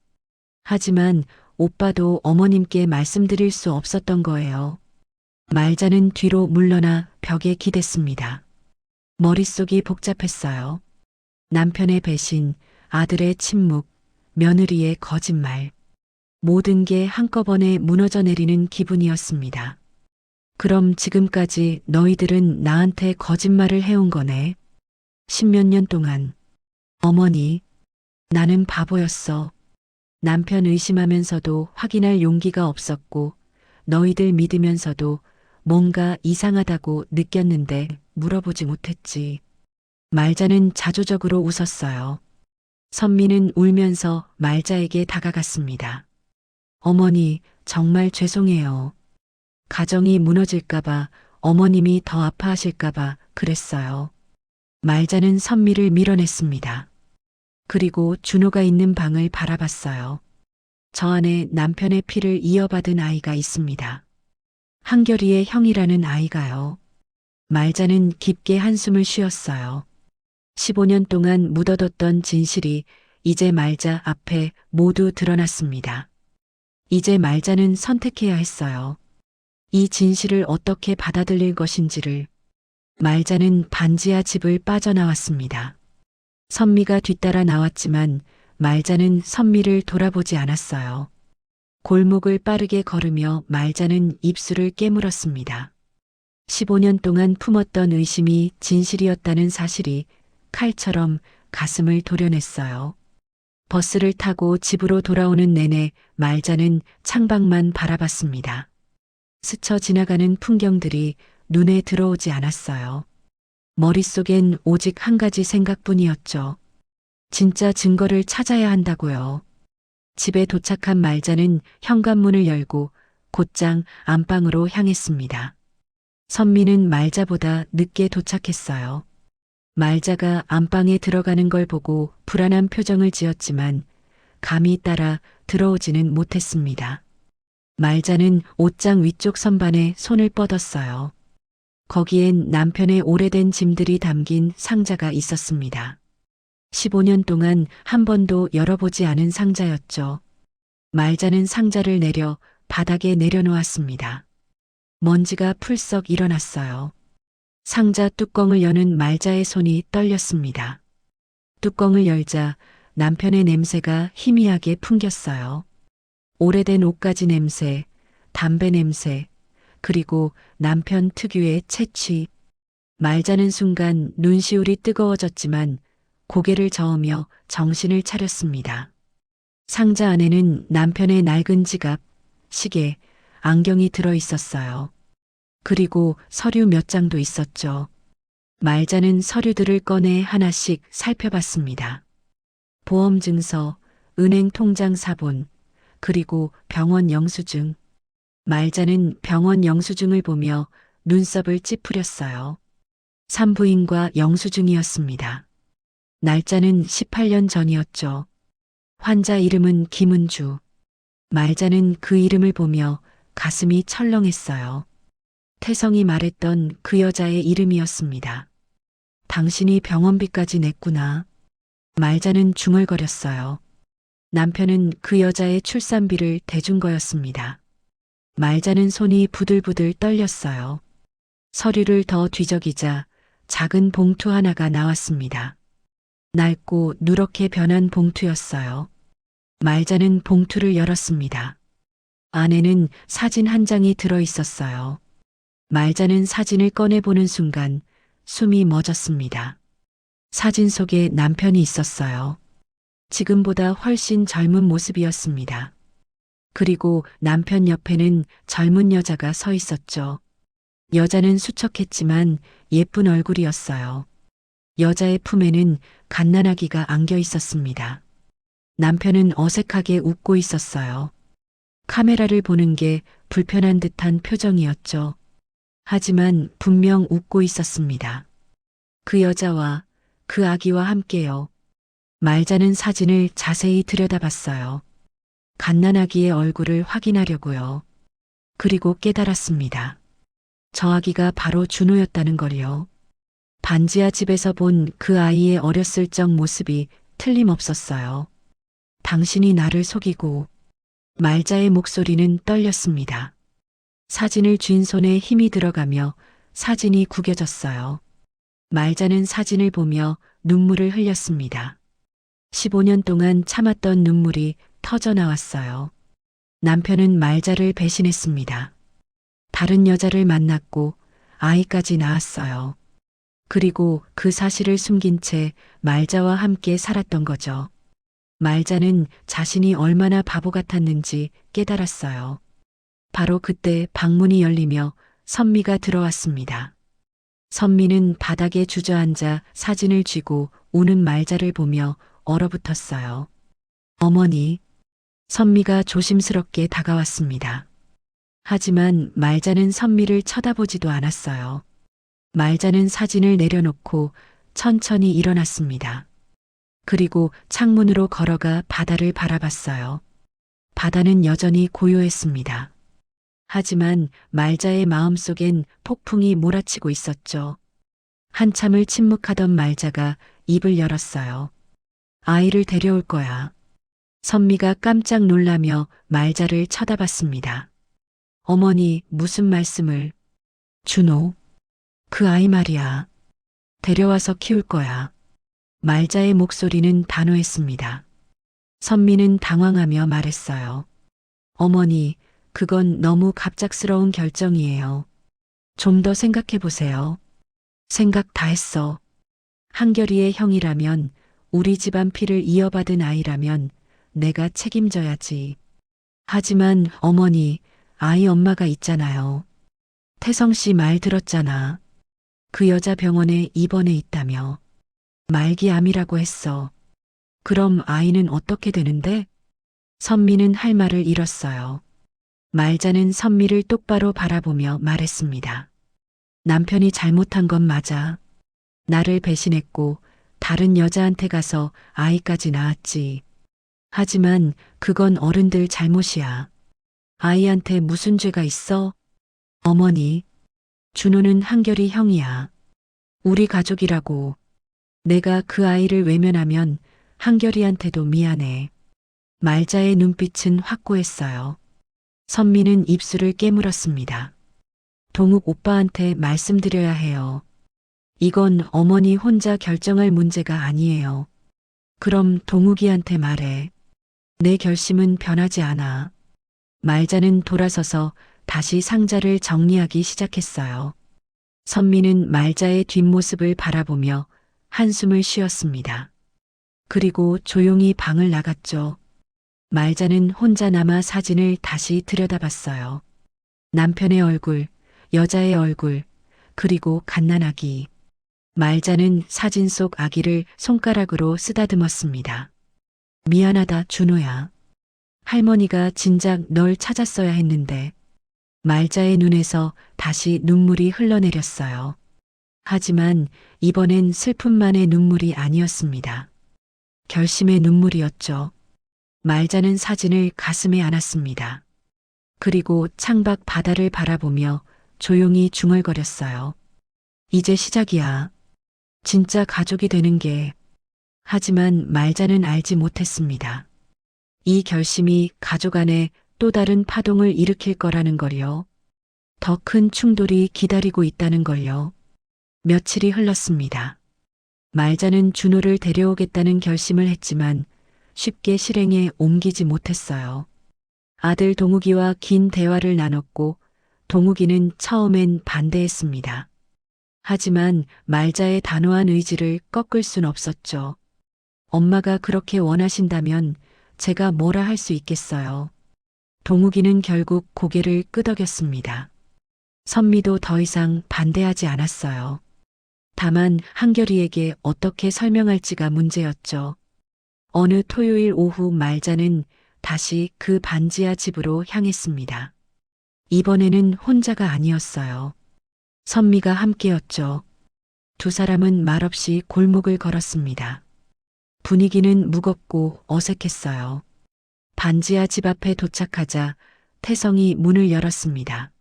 하지만 오빠도 어머님께 말씀드릴 수 없었던 거예요. 말자는 뒤로 물러나 벽에 기댔습니다. 머릿속이 복잡했어요. 남편의 배신, 아들의 침묵, 며느리의 거짓말. 모든 게 한꺼번에 무너져 내리는 기분이었습니다. 그럼 지금까지 너희들은 나한테 거짓말을 해온 거네. 십몇 년 동안. 어머니, 나는 바보였어. 남편 의심하면서도 확인할 용기가 없었고, 너희들 믿으면서도 뭔가 이상하다고 느꼈는데 물어보지 못했지. 말자는 자조적으로 웃었어요. 선미는 울면서 말자에게 다가갔습니다. 어머니, 정말 죄송해요. 가정이 무너질까봐, 어머님이 더 아파하실까봐 그랬어요. 말자는 선미를 밀어냈습니다. 그리고 준호가 있는 방을 바라봤어요. 저 안에 남편의 피를 이어받은 아이가 있습니다. 한결이의 형이라는 아이가요. 말자는 깊게 한숨을 쉬었어요. 15년 동안 묻어뒀던 진실이 이제 말자 앞에 모두 드러났습니다. 이제 말자는 선택해야 했어요. 이 진실을 어떻게 받아들일 것인지를. 말자는 반지하 집을 빠져나왔습니다. 선미가 뒤따라 나왔지만 말자는 선미를 돌아보지 않았어요. 골목을 빠르게 걸으며 말자는 입술을 깨물었습니다. 15년 동안 품었던 의심이 진실이었다는 사실이 칼처럼 가슴을 도려냈어요. 버스를 타고 집으로 돌아오는 내내 말자는 창밖만 바라봤습니다. 스쳐 지나가는 풍경들이 눈에 들어오지 않았어요. 머릿속엔 오직 한 가지 생각뿐이었죠. 진짜 증거를 찾아야 한다고요. 집에 도착한 말자는 현관문을 열고 곧장 안방으로 향했습니다. 선미는 말자보다 늦게 도착했어요. 말자가 안방에 들어가는 걸 보고 불안한 표정을 지었지만 감히 따라 들어오지는 못했습니다. 말자는 옷장 위쪽 선반에 손을 뻗었어요. 거기엔 남편의 오래된 짐들이 담긴 상자가 있었습니다. 15년 동안 한 번도 열어보지 않은 상자였죠. 말자는 상자를 내려 바닥에 내려놓았습니다. 먼지가 풀썩 일어났어요. 상자 뚜껑을 여는 말자의 손이 떨렸습니다. 뚜껑을 열자 남편의 냄새가 희미하게 풍겼어요. 오래된 옷가지 냄새, 담배 냄새, 그리고 남편 특유의 채취. 말자는 순간 눈시울이 뜨거워졌지만 고개를 저으며 정신을 차렸습니다. 상자 안에는 남편의 낡은 지갑, 시계, 안경이 들어 있었어요. 그리고 서류 몇 장도 있었죠. 말자는 서류들을 꺼내 하나씩 살펴봤습니다. 보험 증서, 은행 통장 사본, 그리고 병원 영수증. 말자는 병원 영수증을 보며 눈썹을 찌푸렸어요. 산부인과 영수증이었습니다. 날짜는 18년 전이었죠. 환자 이름은 김은주. 말자는 그 이름을 보며 가슴이 철렁했어요. 태성이 말했던 그 여자의 이름이었습니다. 당신이 병원비까지 냈구나. 말자는 중얼거렸어요. 남편은 그 여자의 출산비를 대준 거였습니다. 말자는 손이 부들부들 떨렸어요. 서류를 더 뒤적이자 작은 봉투 하나가 나왔습니다. 낡고 누렇게 변한 봉투였어요. 말자는 봉투를 열었습니다. 안에는 사진 한 장이 들어 있었어요. 말자는 사진을 꺼내보는 순간 숨이 멎었습니다. 사진 속에 남편이 있었어요. 지금보다 훨씬 젊은 모습이었습니다. 그리고 남편 옆에는 젊은 여자가 서 있었죠. 여자는 수척했지만 예쁜 얼굴이었어요. 여자의 품에는 갓난아기가 안겨 있었습니다. 남편은 어색하게 웃고 있었어요. 카메라를 보는 게 불편한 듯한 표정이었죠. 하지만 분명 웃고 있었습니다. 그 여자와 그 아기와 함께요. 말자는 사진을 자세히 들여다봤어요. 갓난아기의 얼굴을 확인하려고요. 그리고 깨달았습니다. 저 아기가 바로 준호였다는 걸요. 반지하 집에서 본 그 아이의 어렸을 적 모습이 틀림없었어요. 당신이 나를 속이고. 말자의 목소리는 떨렸습니다. 사진을 쥔 손에 힘이 들어가며 사진이 구겨졌어요. 말자는 사진을 보며 눈물을 흘렸습니다. 15년 동안 참았던 눈물이 터져 나왔어요. 남편은 말자를 배신했습니다. 다른 여자를 만났고 아이까지 낳았어요. 그리고 그 사실을 숨긴 채 말자와 함께 살았던 거죠. 말자는 자신이 얼마나 바보 같았는지 깨달았어요. 바로 그때 방문이 열리며 선미가 들어왔습니다. 선미는 바닥에 주저앉아 사진을 쥐고 우는 말자를 보며 얼어붙었어요. 어머니. 선미가 조심스럽게 다가왔습니다. 하지만 말자는 선미를 쳐다보지도 않았어요. 말자는 사진을 내려놓고 천천히 일어났습니다. 그리고 창문으로 걸어가 바다를 바라봤어요. 바다는 여전히 고요했습니다. 하지만 말자의 마음속엔 폭풍이 몰아치고 있었죠. 한참을 침묵하던 말자가 입을 열었어요. 아이를 데려올 거야. 선미가 깜짝 놀라며 말자를 쳐다봤습니다. 어머니, 무슨 말씀을? 준호. 그 아이 말이야. 데려와서 키울 거야. 말자의 목소리는 단호했습니다. 선미는 당황하며 말했어요. 어머니, 그건 너무 갑작스러운 결정이에요. 좀 더 생각해 보세요. 생각 다 했어. 한결이의 형이라면, 우리 집안 피를 이어받은 아이라면 내가 책임져야지. 하지만 어머니, 아이 엄마가 있잖아요. 태성 씨 말 들었잖아. 그 여자 병원에 입원해 있다며. 말기암이라고 했어. 그럼 아이는 어떻게 되는데? 선미는 할 말을 잃었어요. 말자는 선미를 똑바로 바라보며 말했습니다. 남편이 잘못한 건 맞아. 나를 배신했고 다른 여자한테 가서 아이까지 낳았지. 하지만 그건 어른들 잘못이야. 아이한테 무슨 죄가 있어? 어머니, 준호는 한결이 형이야. 우리 가족이라고. 내가 그 아이를 외면하면 한결이한테도 미안해. 말자의 눈빛은 확고했어요. 선미는 입술을 깨물었습니다. 동욱 오빠한테 말씀드려야 해요. 이건 어머니 혼자 결정할 문제가 아니에요. 그럼 동욱이한테 말해. 내 결심은 변하지 않아. 말자는 돌아서서 다시 상자를 정리하기 시작했어요. 선미는 말자의 뒷모습을 바라보며 한숨을 쉬었습니다. 그리고 조용히 방을 나갔죠. 말자는 혼자 남아 사진을 다시 들여다봤어요. 남편의 얼굴, 여자의 얼굴, 그리고 갓난아기. 말자는 사진 속 아기를 손가락으로 쓰다듬었습니다. 미안하다, 준호야. 할머니가 진작 널 찾았어야 했는데. 말자의 눈에서 다시 눈물이 흘러내렸어요. 하지만 이번엔 슬픔만의 눈물이 아니었습니다. 결심의 눈물이었죠. 말자는 사진을 가슴에 안았습니다. 그리고 창밖 바다를 바라보며 조용히 중얼거렸어요. 이제 시작이야. 진짜 가족이 되는 게. 하지만 말자는 알지 못했습니다. 이 결심이 가족 안에 또 다른 파동을 일으킬 거라는 걸요. 더 큰 충돌이 기다리고 있다는 걸요. 며칠이 흘렀습니다. 말자는 준호를 데려오겠다는 결심을 했지만 쉽게 실행에 옮기지 못했어요. 아들 동욱이와 긴 대화를 나눴고 동욱이는 처음엔 반대했습니다. 하지만 말자의 단호한 의지를 꺾을 순 없었죠. 엄마가 그렇게 원하신다면 제가 뭐라 할 수 있겠어요. 동욱이는 결국 고개를 끄덕였습니다. 선미도 더 이상 반대하지 않았어요. 다만 한결이에게 어떻게 설명할지가 문제였죠. 어느 토요일 오후 말자는 다시 그 반지하 집으로 향했습니다. 이번에는 혼자가 아니었어요. 선미가 함께였죠. 두 사람은 말없이 골목을 걸었습니다. 분위기는 무겁고 어색했어요. 반지하 집 앞에 도착하자 태성이 문을 열었습니다.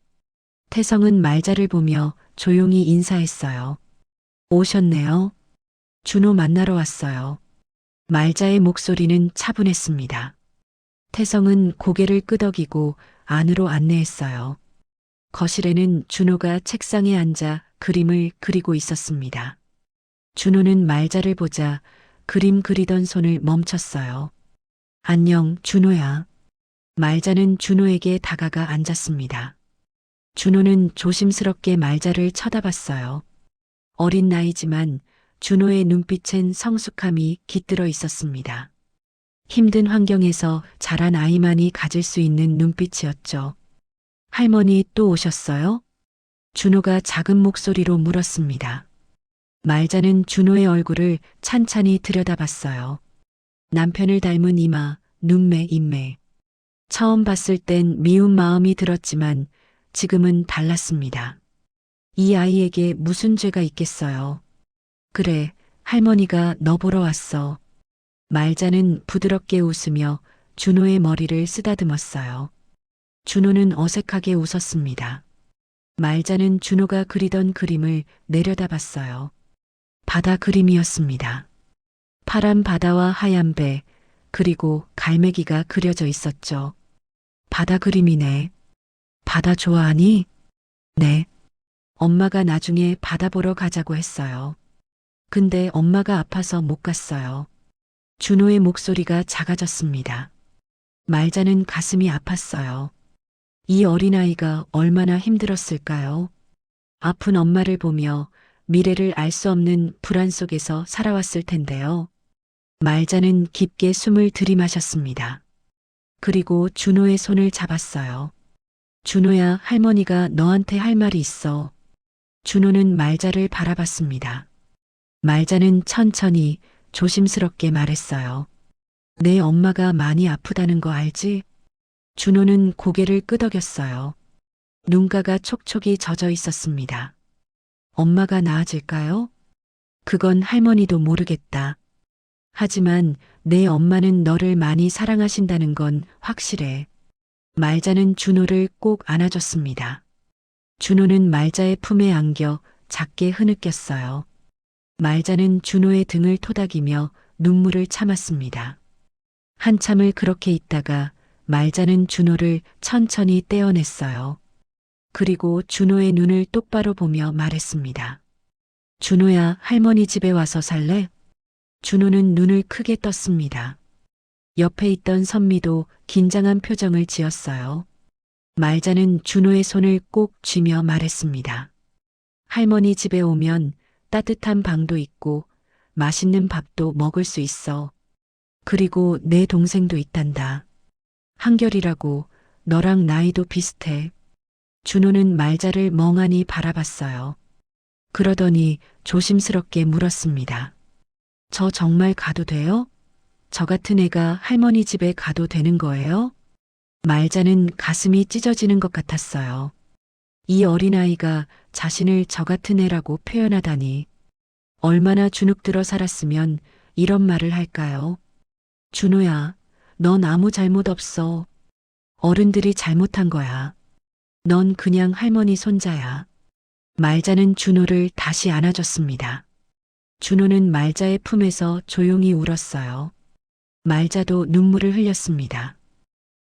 태성은 말자를 보며 조용히 인사했어요. 오셨네요. 준호 만나러 왔어요. 말자의 목소리는 차분했습니다. 태성은 고개를 끄덕이고 안으로 안내했어요. 거실에는 준호가 책상에 앉아 그림을 그리고 있었습니다. 준호는 말자를 보자 그림 그리던 손을 멈췄어요. 안녕, 준호야. 말자는 준호에게 다가가 앉았습니다. 준호는 조심스럽게 말자를 쳐다봤어요. 어린 나이지만 준호의 눈빛엔 성숙함이 깃들어 있었습니다. 힘든 환경에서 자란 아이만이 가질 수 있는 눈빛이었죠. 할머니 또 오셨어요? 준호가 작은 목소리로 물었습니다. 말자는 준호의 얼굴을 찬찬히 들여다봤어요. 남편을 닮은 이마, 눈매, 인매. 처음 봤을 땐 미운 마음이 들었지만 지금은 달랐습니다. 이 아이에게 무슨 죄가 있겠어요. 그래, 할머니가 너 보러 왔어. 말자는 부드럽게 웃으며 준호의 머리를 쓰다듬었어요. 준호는 어색하게 웃었습니다. 말자는 준호가 그리던 그림을 내려다봤어요. 바다 그림이었습니다. 파란 바다와 하얀 배, 그리고 갈매기가 그려져 있었죠. 바다 그림이네. 바다 좋아하니? 네. 엄마가 나중에 바다 보러 가자고 했어요. 근데 엄마가 아파서 못 갔어요. 준호의 목소리가 작아졌습니다. 말자는 가슴이 아팠어요. 이 어린아이가 얼마나 힘들었을까요? 아픈 엄마를 보며 미래를 알 수 없는 불안 속에서 살아왔을 텐데요. 말자는 깊게 숨을 들이마셨습니다. 그리고 준호의 손을 잡았어요. 준호야, 할머니가 너한테 할 말이 있어. 준호는 말자를 바라봤습니다. 말자는 천천히 조심스럽게 말했어요. 내 엄마가 많이 아프다는 거 알지? 준호는 고개를 끄덕였어요. 눈가가 촉촉이 젖어 있었습니다. 엄마가 나아질까요? 그건 할머니도 모르겠다. 하지만 내 엄마는 너를 많이 사랑하신다는 건 확실해. 말자는 준호를 꼭 안아줬습니다. 준호는 말자의 품에 안겨 작게 흐느꼈어요. 말자는 준호의 등을 토닥이며 눈물을 참았습니다. 한참을 그렇게 있다가 말자는 준호를 천천히 떼어냈어요. 그리고 준호의 눈을 똑바로 보며 말했습니다. 준호야, 할머니 집에 와서 살래? 준호는 눈을 크게 떴습니다. 옆에 있던 선미도 긴장한 표정을 지었어요. 말자는 준호의 손을 꼭 쥐며 말했습니다. 할머니 집에 오면 따뜻한 방도 있고 맛있는 밥도 먹을 수 있어. 그리고 내 동생도 있단다. 한결이라고 너랑 나이도 비슷해. 준호는 말자를 멍하니 바라봤어요. 그러더니 조심스럽게 물었습니다. 저 정말 가도 돼요? 저 같은 애가 할머니 집에 가도 되는 거예요? 말자는 가슴이 찢어지는 것 같았어요. 이 어린아이가 자신을 저 같은 애라고 표현하다니. 얼마나 주눅들어 살았으면 이런 말을 할까요? 준호야, 넌 아무 잘못 없어. 어른들이 잘못한 거야. 넌 그냥 할머니 손자야. 말자는 준호를 다시 안아줬습니다. 준호는 말자의 품에서 조용히 울었어요. 말자도 눈물을 흘렸습니다.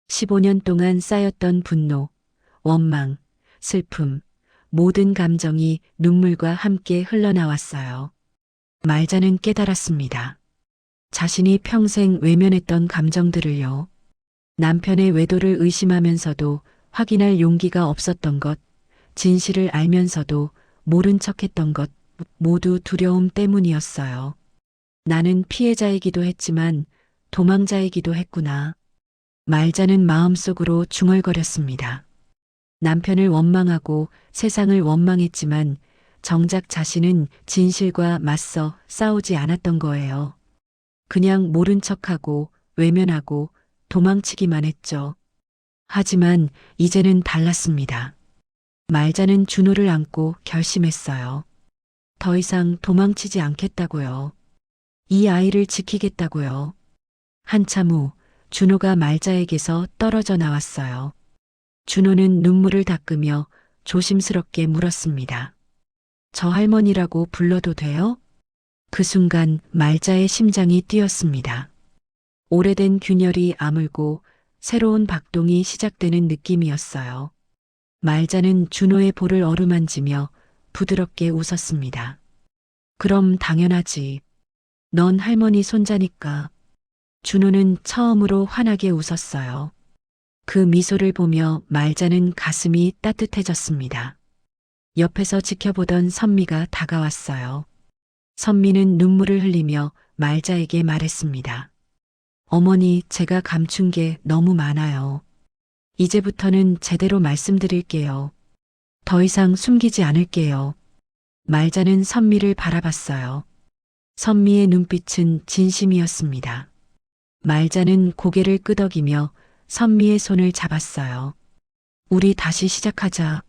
15년 동안 쌓였던 분노, 원망, 슬픔, 모든 감정이 눈물과 함께 흘러나왔어요. 말자는 깨달았습니다. 자신이 평생 외면했던 감정들을요. 남편의 외도를 의심하면서도 확인할 용기가 없었던 것, 진실을 알면서도 모른 척했던 것, 모두 두려움 때문이었어요. 나는 피해자이기도 했지만 도망자이기도 했구나. 말자는 마음속으로 중얼거렸습니다. 남편을 원망하고 세상을 원망했지만 정작 자신은 진실과 맞서 싸우지 않았던 거예요. 그냥 모른 척하고 외면하고 도망치기만 했죠. 하지만 이제는 달랐습니다. 말자는 준호를 안고 결심했어요. 더 이상 도망치지 않겠다고요. 이 아이를 지키겠다고요. 한참 후 준호가 말자에게서 떨어져 나왔어요. 준호는 눈물을 닦으며 조심스럽게 물었습니다. 저 할머니라고 불러도 돼요? 그 순간 말자의 심장이 뛰었습니다. 오래된 균열이 아물고 새로운 박동이 시작되는 느낌이었어요. 말자는 준호의 볼을 어루만지며 부드럽게 웃었습니다. 그럼 당연하지. 넌 할머니 손자니까. 준호는 처음으로 환하게 웃었어요. 그 미소를 보며 말자는 가슴이 따뜻해졌습니다. 옆에서 지켜보던 선미가 다가왔어요. 선미는 눈물을 흘리며 말자에게 말했습니다. 어머니, 제가 감춘 게 너무 많아요. 이제부터는 제대로 말씀드릴게요. 더 이상 숨기지 않을게요. 말자는 선미를 바라봤어요. 선미의 눈빛은 진심이었습니다. 말자는 고개를 끄덕이며 선미의 손을 잡았어요. 우리 다시 시작하자.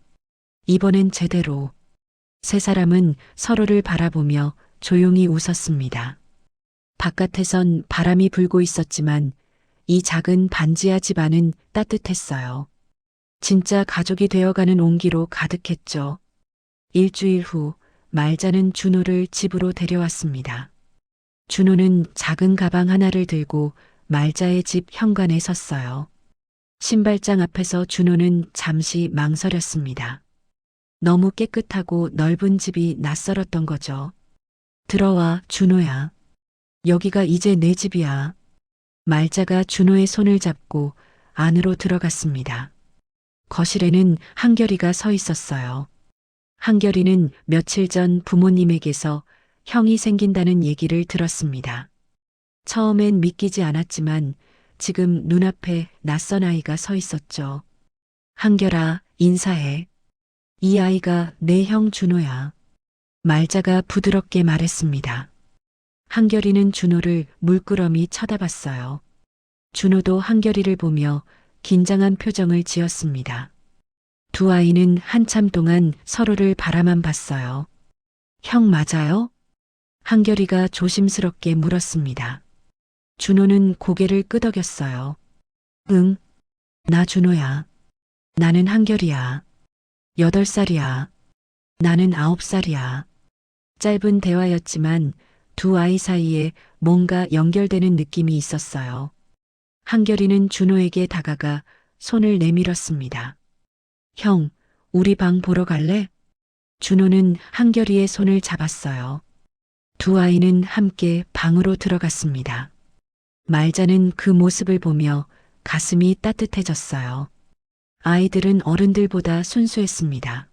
이번엔 제대로. 세 사람은 서로를 바라보며 조용히 웃었습니다. 바깥에선 바람이 불고 있었지만 이 작은 반지하 집안은 따뜻했어요. 진짜 가족이 되어가는 온기로 가득했죠. 일주일 후 말자는 준호를 집으로 데려왔습니다. 준호는 작은 가방 하나를 들고 말자의 집 현관에 섰어요. 신발장 앞에서 준호는 잠시 망설였습니다. 너무 깨끗하고 넓은 집이 낯설었던 거죠. 들어와, 준호야. 여기가 이제 내 집이야. 말자가 준호의 손을 잡고 안으로 들어갔습니다. 거실에는 한결이가 서 있었어요. 한결이는 며칠 전 부모님에게서 형이 생긴다는 얘기를 들었습니다. 처음엔 믿기지 않았지만 지금 눈앞에 낯선 아이가 서 있었죠. 한결아, 인사해. 이 아이가 내 형 준호야. 말자가 부드럽게 말했습니다. 한결이는 준호를 물끄러미 쳐다봤어요. 준호도 한결이를 보며 긴장한 표정을 지었습니다. 두 아이는 한참 동안 서로를 바라만 봤어요. 형 맞아요? 한결이가 조심스럽게 물었습니다. 준호는 고개를 끄덕였어요. 응, 나 준호야. 나는 한결이야. 8살이야. 나는 9살이야. 짧은 대화였지만 두 아이 사이에 뭔가 연결되는 느낌이 있었어요. 한결이는 준호에게 다가가 손을 내밀었습니다. 형, 우리 방 보러 갈래? 준호는 한결이의 손을 잡았어요. 두 아이는 함께 방으로 들어갔습니다. 말자는 그 모습을 보며 가슴이 따뜻해졌어요. 아이들은 어른들보다 순수했습니다.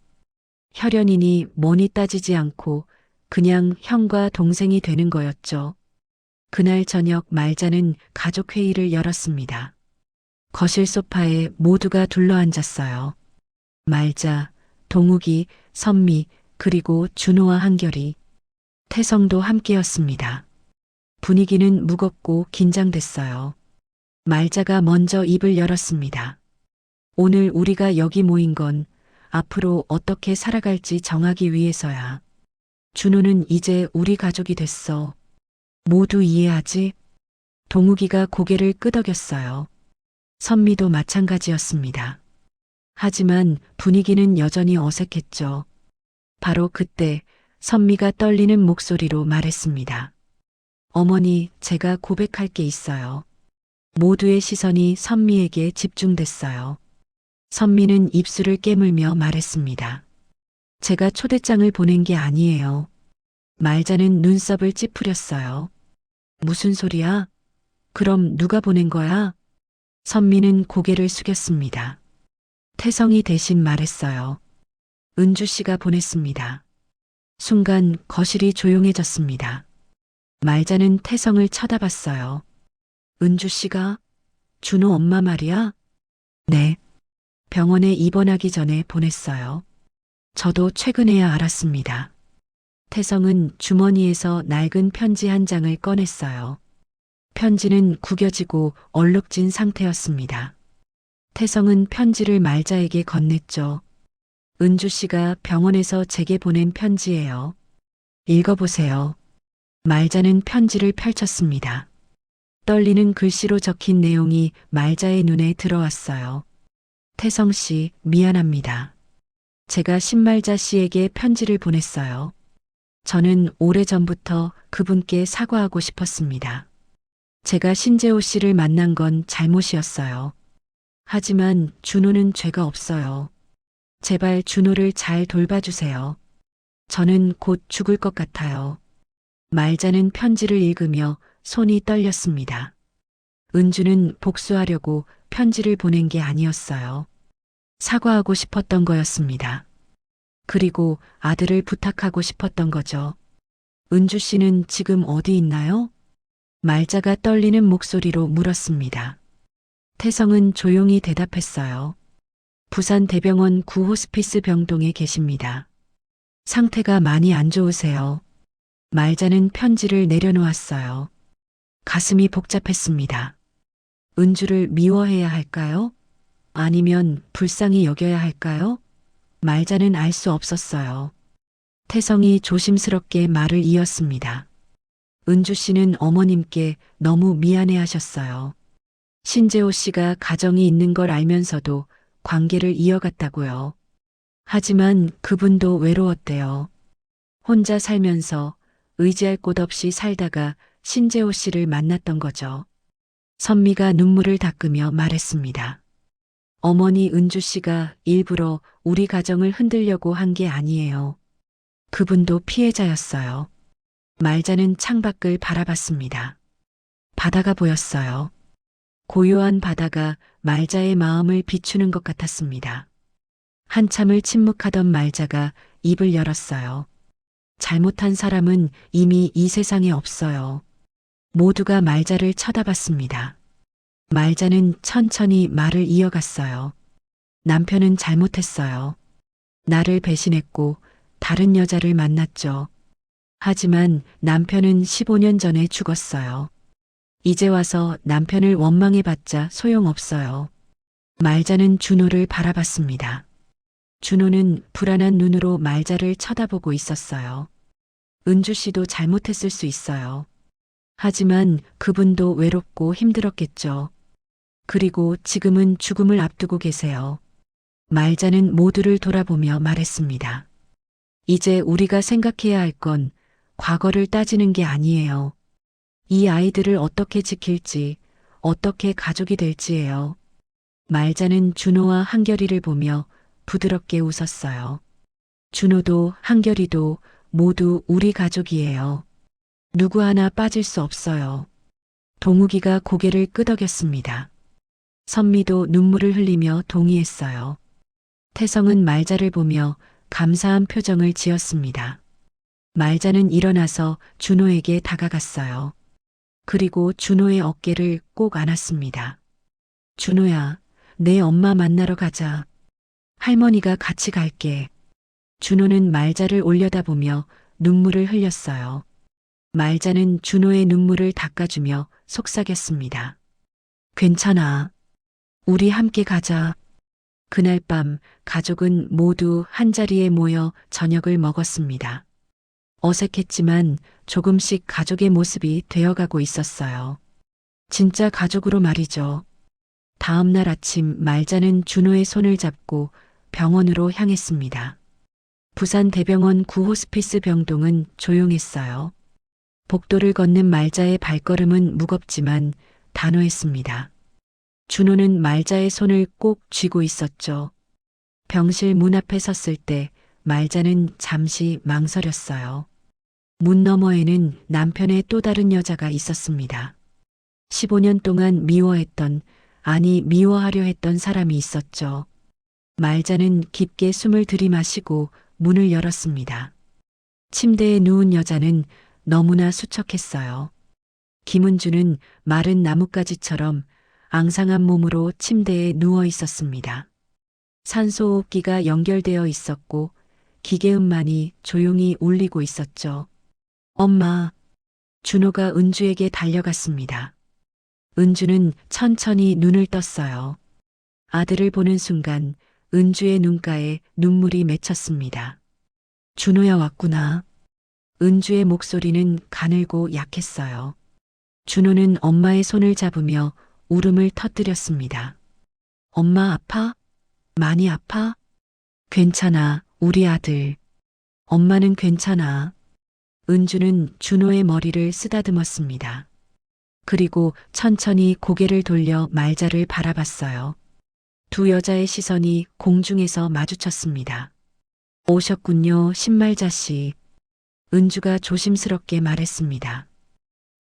혈연이니 뭐니 따지지 않고 그냥 형과 동생이 되는 거였죠. 그날 저녁 말자는 가족회의를 열었습니다. 거실 소파에 모두가 둘러앉았어요. 말자, 동욱이, 선미, 그리고 준호와 한결이, 태성도 함께였습니다. 분위기는 무겁고 긴장됐어요. 말자가 먼저 입을 열었습니다. 오늘 우리가 여기 모인 건 앞으로 어떻게 살아갈지 정하기 위해서야. 준호는 이제 우리 가족이 됐어. 모두 이해하지? 동욱이가 고개를 끄덕였어요. 선미도 마찬가지였습니다. 하지만 분위기는 여전히 어색했죠. 바로 그때 선미가 떨리는 목소리로 말했습니다. 어머니, 제가 고백할 게 있어요. 모두의 시선이 선미에게 집중됐어요. 선미는 입술을 깨물며 말했습니다. 제가 초대장을 보낸 게 아니에요. 말자는 눈썹을 찌푸렸어요. 무슨 소리야? 그럼 누가 보낸 거야? 선미는 고개를 숙였습니다. 태성이 대신 말했어요. 은주 씨가 보냈습니다. 순간 거실이 조용해졌습니다. 말자는 태성을 쳐다봤어요. 은주 씨가? 준호 엄마 말이야? 네. 병원에 입원하기 전에 보냈어요. 저도 최근에야 알았습니다. 태성은 주머니에서 낡은 편지 한 장을 꺼냈어요. 편지는 구겨지고 얼룩진 상태였습니다. 태성은 편지를 말자에게 건넸죠. 은주 씨가 병원에서 제게 보낸 편지예요. 읽어보세요. 말자는 편지를 펼쳤습니다. 떨리는 글씨로 적힌 내용이 말자의 눈에 들어왔어요. 태성 씨, 미안합니다. 제가 신말자 씨에게 편지를 보냈어요. 저는 오래전부터 그분께 사과하고 싶었습니다. 제가 신재호 씨를 만난 건 잘못이었어요. 하지만 준호는 죄가 없어요. 제발 준호를 잘 돌봐주세요. 저는 곧 죽을 것 같아요. 말자는 편지를 읽으며 손이 떨렸습니다. 은주는 복수하려고 편지를 보낸 게 아니었어요. 사과하고 싶었던 거였습니다. 그리고 아들을 부탁하고 싶었던 거죠. 은주 씨는 지금 어디 있나요? 말자가 떨리는 목소리로 물었습니다. 태성은 조용히 대답했어요. 부산 대병원 구호스피스 병동에 계십니다. 상태가 많이 안 좋으세요. 말자는 편지를 내려놓았어요. 가슴이 복잡했습니다. 은주를 미워해야 할까요? 아니면 불쌍히 여겨야 할까요? 말자는 알 수 없었어요. 태성이 조심스럽게 말을 이었습니다. 은주 씨는 어머님께 너무 미안해 하셨어요. 신재호 씨가 가정이 있는 걸 알면서도 관계를 이어갔다고요. 하지만 그분도 외로웠대요. 혼자 살면서 의지할 곳 없이 살다가 신재호 씨를 만났던 거죠. 선미가 눈물을 닦으며 말했습니다. 어머니 은주 씨가 일부러 우리 가정을 흔들려고 한 게 아니에요. 그분도 피해자였어요. 말자는 창밖을 바라봤습니다. 바다가 보였어요. 고요한 바다가 말자의 마음을 비추는 것 같았습니다. 한참을 침묵하던 말자가 입을 열었어요. 잘못한 사람은 이미 이 세상에 없어요. 모두가 말자를 쳐다봤습니다. 말자는 천천히 말을 이어갔어요. 남편은 잘못했어요. 나를 배신했고 다른 여자를 만났죠. 하지만 남편은 15년 전에 죽었어요. 이제 와서 남편을 원망해봤자 소용없어요. 말자는 준호를 바라봤습니다. 준호는 불안한 눈으로 말자를 쳐다보고 있었어요. 은주 씨도 잘못했을 수 있어요. 하지만 그분도 외롭고 힘들었겠죠. 그리고 지금은 죽음을 앞두고 계세요. 말자는 모두를 돌아보며 말했습니다. 이제 우리가 생각해야 할 건 과거를 따지는 게 아니에요. 이 아이들을 어떻게 지킬지, 어떻게 가족이 될지예요. 말자는 준호와 한결이를 보며 부드럽게 웃었어요. 준호도 한결이도 모두 우리 가족이에요. 누구 하나 빠질 수 없어요. 동욱이가 고개를 끄덕였습니다. 선미도 눈물을 흘리며 동의했어요. 태성은 말자를 보며 감사한 표정을 지었습니다. 말자는 일어나서 준호에게 다가갔어요. 그리고 준호의 어깨를 꼭 안았습니다. 준호야, 내 엄마 만나러 가자. 할머니가 같이 갈게. 준호는 말자를 올려다보며 눈물을 흘렸어요. 말자는 준호의 눈물을 닦아주며 속삭였습니다. 괜찮아. 우리 함께 가자. 그날 밤 가족은 모두 한자리에 모여 저녁을 먹었습니다. 어색했지만 조금씩 가족의 모습이 되어가고 있었어요. 진짜 가족으로 말이죠. 다음 날 아침 말자는 준호의 손을 잡고 병원으로 향했습니다. 부산 대병원 구호스피스 병동은 조용했어요. 복도를 걷는 말자의 발걸음은 무겁지만 단호했습니다. 준호는 말자의 손을 꼭 쥐고 있었죠. 병실 문 앞에 섰을 때 말자는 잠시 망설였어요. 문 너머에는 남편의 또 다른 여자가 있었습니다. 15년 동안 미워했던, 아니 미워하려 했던 사람이 있었죠. 말자는 깊게 숨을 들이마시고 문을 열었습니다. 침대에 누운 여자는 너무나 수척했어요. 김은주는 마른 나뭇가지처럼 앙상한 몸으로 침대에 누워 있었습니다. 산소호흡기가 연결되어 있었고 기계음만이 조용히 울리고 있었죠. 엄마, 준호가 은주에게 달려갔습니다. 은주는 천천히 눈을 떴어요. 아들을 보는 순간 은주의 눈가에 눈물이 맺혔습니다. 준호야 왔구나. 은주의 목소리는 가늘고 약했어요. 준호는 엄마의 손을 잡으며 울음을 터뜨렸습니다. 엄마 아파? 많이 아파? 괜찮아, 우리 아들. 엄마는 괜찮아. 은주는 준호의 머리를 쓰다듬었습니다. 그리고 천천히 고개를 돌려 말자를 바라봤어요. 두 여자의 시선이 공중에서 마주쳤습니다. 오셨군요, 신말자 씨. 은주가 조심스럽게 말했습니다.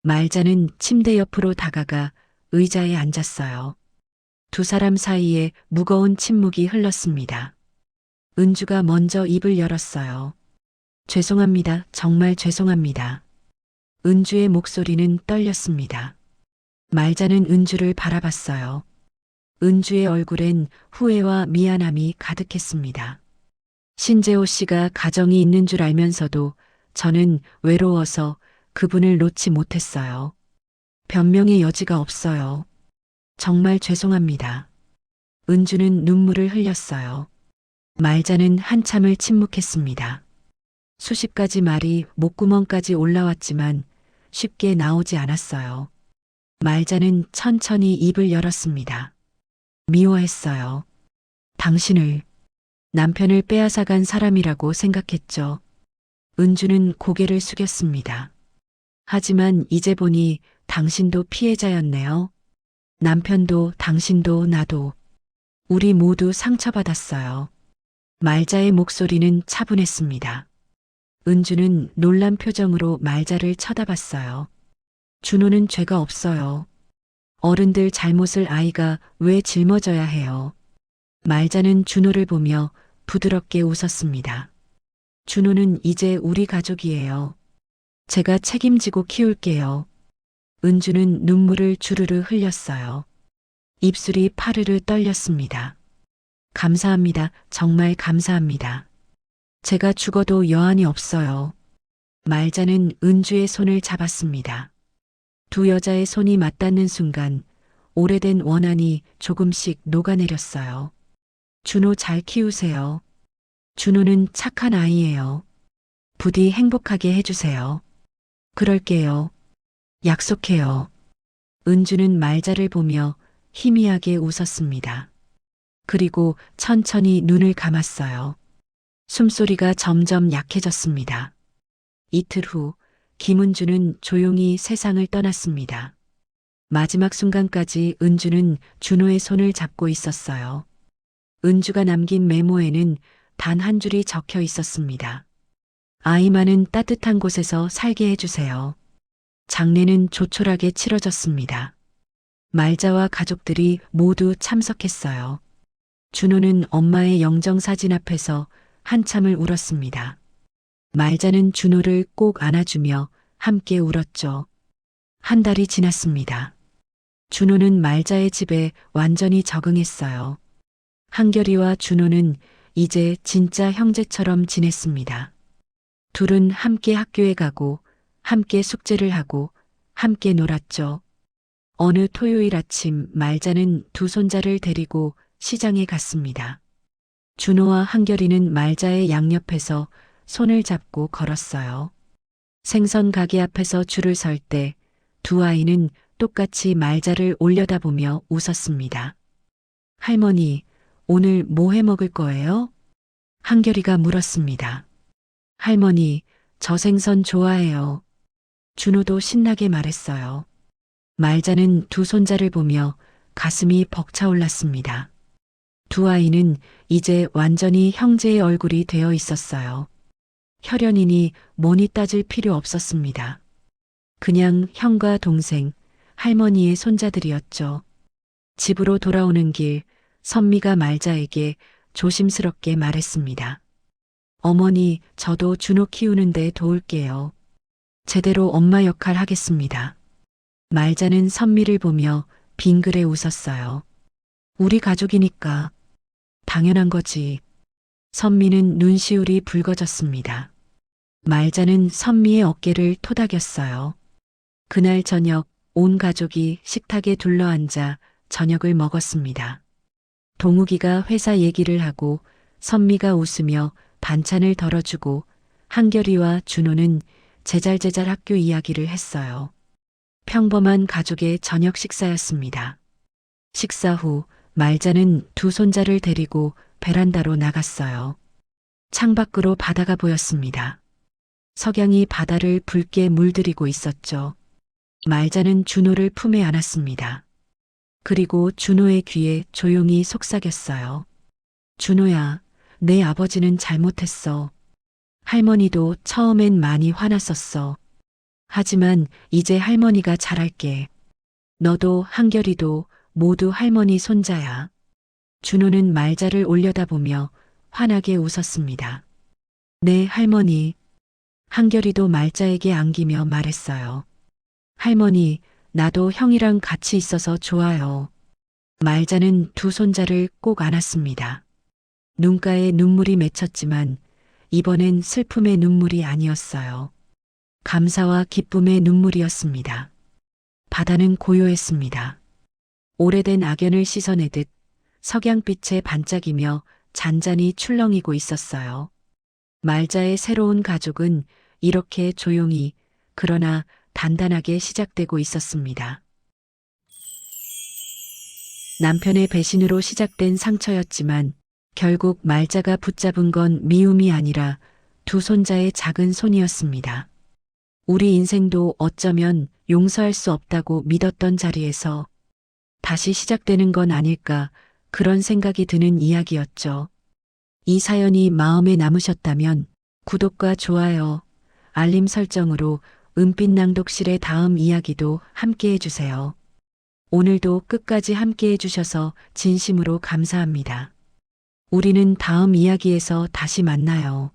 말자는 침대 옆으로 다가가 의자에 앉았어요. 두 사람 사이에 무거운 침묵이 흘렀습니다. 은주가 먼저 입을 열었어요. 죄송합니다. 정말 죄송합니다. 은주의 목소리는 떨렸습니다. 말자는 은주를 바라봤어요. 은주의 얼굴엔 후회와 미안함이 가득했습니다. 신재호 씨가 가정이 있는 줄 알면서도 저는 외로워서 그분을 놓지 못했어요. 변명의 여지가 없어요. 정말 죄송합니다. 은주는 눈물을 흘렸어요. 말자는 한참을 침묵했습니다. 수십 가지 말이 목구멍까지 올라왔지만 쉽게 나오지 않았어요. 말자는 천천히 입을 열었습니다. 미워했어요. 당신을, 남편을 빼앗아간 사람이라고 생각했죠. 은주는 고개를 숙였습니다. 하지만 이제 보니 당신도 피해자였네요. 남편도 당신도 나도. 우리 모두 상처받았어요. 말자의 목소리는 차분했습니다. 은주는 놀란 표정으로 말자를 쳐다봤어요. 준호는 죄가 없어요. 어른들 잘못을 아이가 왜 짊어져야 해요. 말자는 준호를 보며 부드럽게 웃었습니다. 준호는 이제 우리 가족이에요. 제가 책임지고 키울게요. 은주는 눈물을 주르르 흘렸어요. 입술이 파르르 떨렸습니다. 감사합니다. 정말 감사합니다. 제가 죽어도 여한이 없어요. 말자는 은주의 손을 잡았습니다. 두 여자의 손이 맞닿는 순간 오래된 원한이 조금씩 녹아내렸어요. 준호 잘 키우세요. 준호는 착한 아이예요. 부디 행복하게 해주세요. 그럴게요. 약속해요. 은주는 말자를 보며 희미하게 웃었습니다. 그리고 천천히 눈을 감았어요. 숨소리가 점점 약해졌습니다. 이틀 후 김은주는 조용히 세상을 떠났습니다. 마지막 순간까지 은주는 준호의 손을 잡고 있었어요. 은주가 남긴 메모에는 단 한 줄이 적혀 있었습니다. 아이만은 따뜻한 곳에서 살게 해주세요. 장례는 조촐하게 치러졌습니다. 말자와 가족들이 모두 참석했어요. 준호는 엄마의 영정사진 앞에서 한참을 울었습니다. 말자는 준호를 꼭 안아주며 함께 울었죠. 한 달이 지났습니다. 준호는 말자의 집에 완전히 적응했어요. 한결이와 준호는 이제 진짜 형제처럼 지냈습니다. 둘은 함께 학교에 가고 함께 숙제를 하고 함께 놀았죠. 어느 토요일 아침 말자는 두 손자를 데리고 시장에 갔습니다. 준호와 한결이는 말자의 양옆에서 손을 잡고 걸었어요. 생선 가게 앞에서 줄을 설 때 두 아이는 똑같이 말자를 올려다보며 웃었습니다. 할머니, 오늘 뭐 해 먹을 거예요? 한결이가 물었습니다. 할머니, 저 생선 좋아해요. 준호도 신나게 말했어요. 말자는 두 손자를 보며 가슴이 벅차올랐습니다. 두 아이는 이제 완전히 형제의 얼굴이 되어 있었어요. 혈연이니 뭐니 따질 필요 없었습니다. 그냥 형과 동생, 할머니의 손자들이었죠. 집으로 돌아오는 길, 선미가 말자에게 조심스럽게 말했습니다. 어머니, 저도 준호 키우는데 도울게요. 제대로 엄마 역할 하겠습니다. 말자는 선미를 보며 빙그레 웃었어요. 우리 가족이니까 당연한 거지. 선미는 눈시울이 붉어졌습니다. 말자는 선미의 어깨를 토닥였어요. 그날 저녁 온 가족이 식탁에 둘러앉아 저녁을 먹었습니다. 동욱이가 회사 얘기를 하고 선미가 웃으며 반찬을 덜어주고 한결이와 준호는 제잘제잘 학교 이야기를 했어요. 평범한 가족의 저녁 식사였습니다. 식사 후 말자는 두 손자를 데리고 베란다로 나갔어요. 창밖으로 바다가 보였습니다. 석양이 바다를 붉게 물들이고 있었죠. 말자는 준호를 품에 안았습니다. 그리고 준호의 귀에 조용히 속삭였어요. 준호야, 내 아버지는 잘못했어. 할머니도 처음엔 많이 화났었어. 하지만 이제 할머니가 잘할게. 너도 한결이도 모두 할머니 손자야. 준호는 말자를 올려다보며 환하게 웃었습니다. 네, 할머니. 한결이도 말자에게 안기며 말했어요. 할머니, 나도 형이랑 같이 있어서 좋아요. 말자는 두 손자를 꼭 안았습니다. 눈가에 눈물이 맺혔지만 이번엔 슬픔의 눈물이 아니었어요. 감사와 기쁨의 눈물이었습니다. 바다는 고요했습니다. 오래된 악연을 씻어내듯 석양빛에 반짝이며 잔잔히 출렁이고 있었어요. 말자의 새로운 가족은 이렇게 조용히 그러나 단단하게 시작되고 있었습니다. 남편의 배신으로 시작된 상처였지만 결국 말자가 붙잡은 건 미움이 아니라 두 손자의 작은 손이었습니다. 우리 인생도 어쩌면 용서할 수 없다고 믿었던 자리에서 다시 시작되는 건 아닐까 그런 생각이 드는 이야기였죠. 이 사연이 마음에 남으셨다면 구독과 좋아요, 알림 설정으로 은빛 낭독실의 다음 이야기도 함께 해주세요. 오늘도 끝까지 함께 해주셔서 진심으로 감사합니다. 우리는 다음 이야기에서 다시 만나요.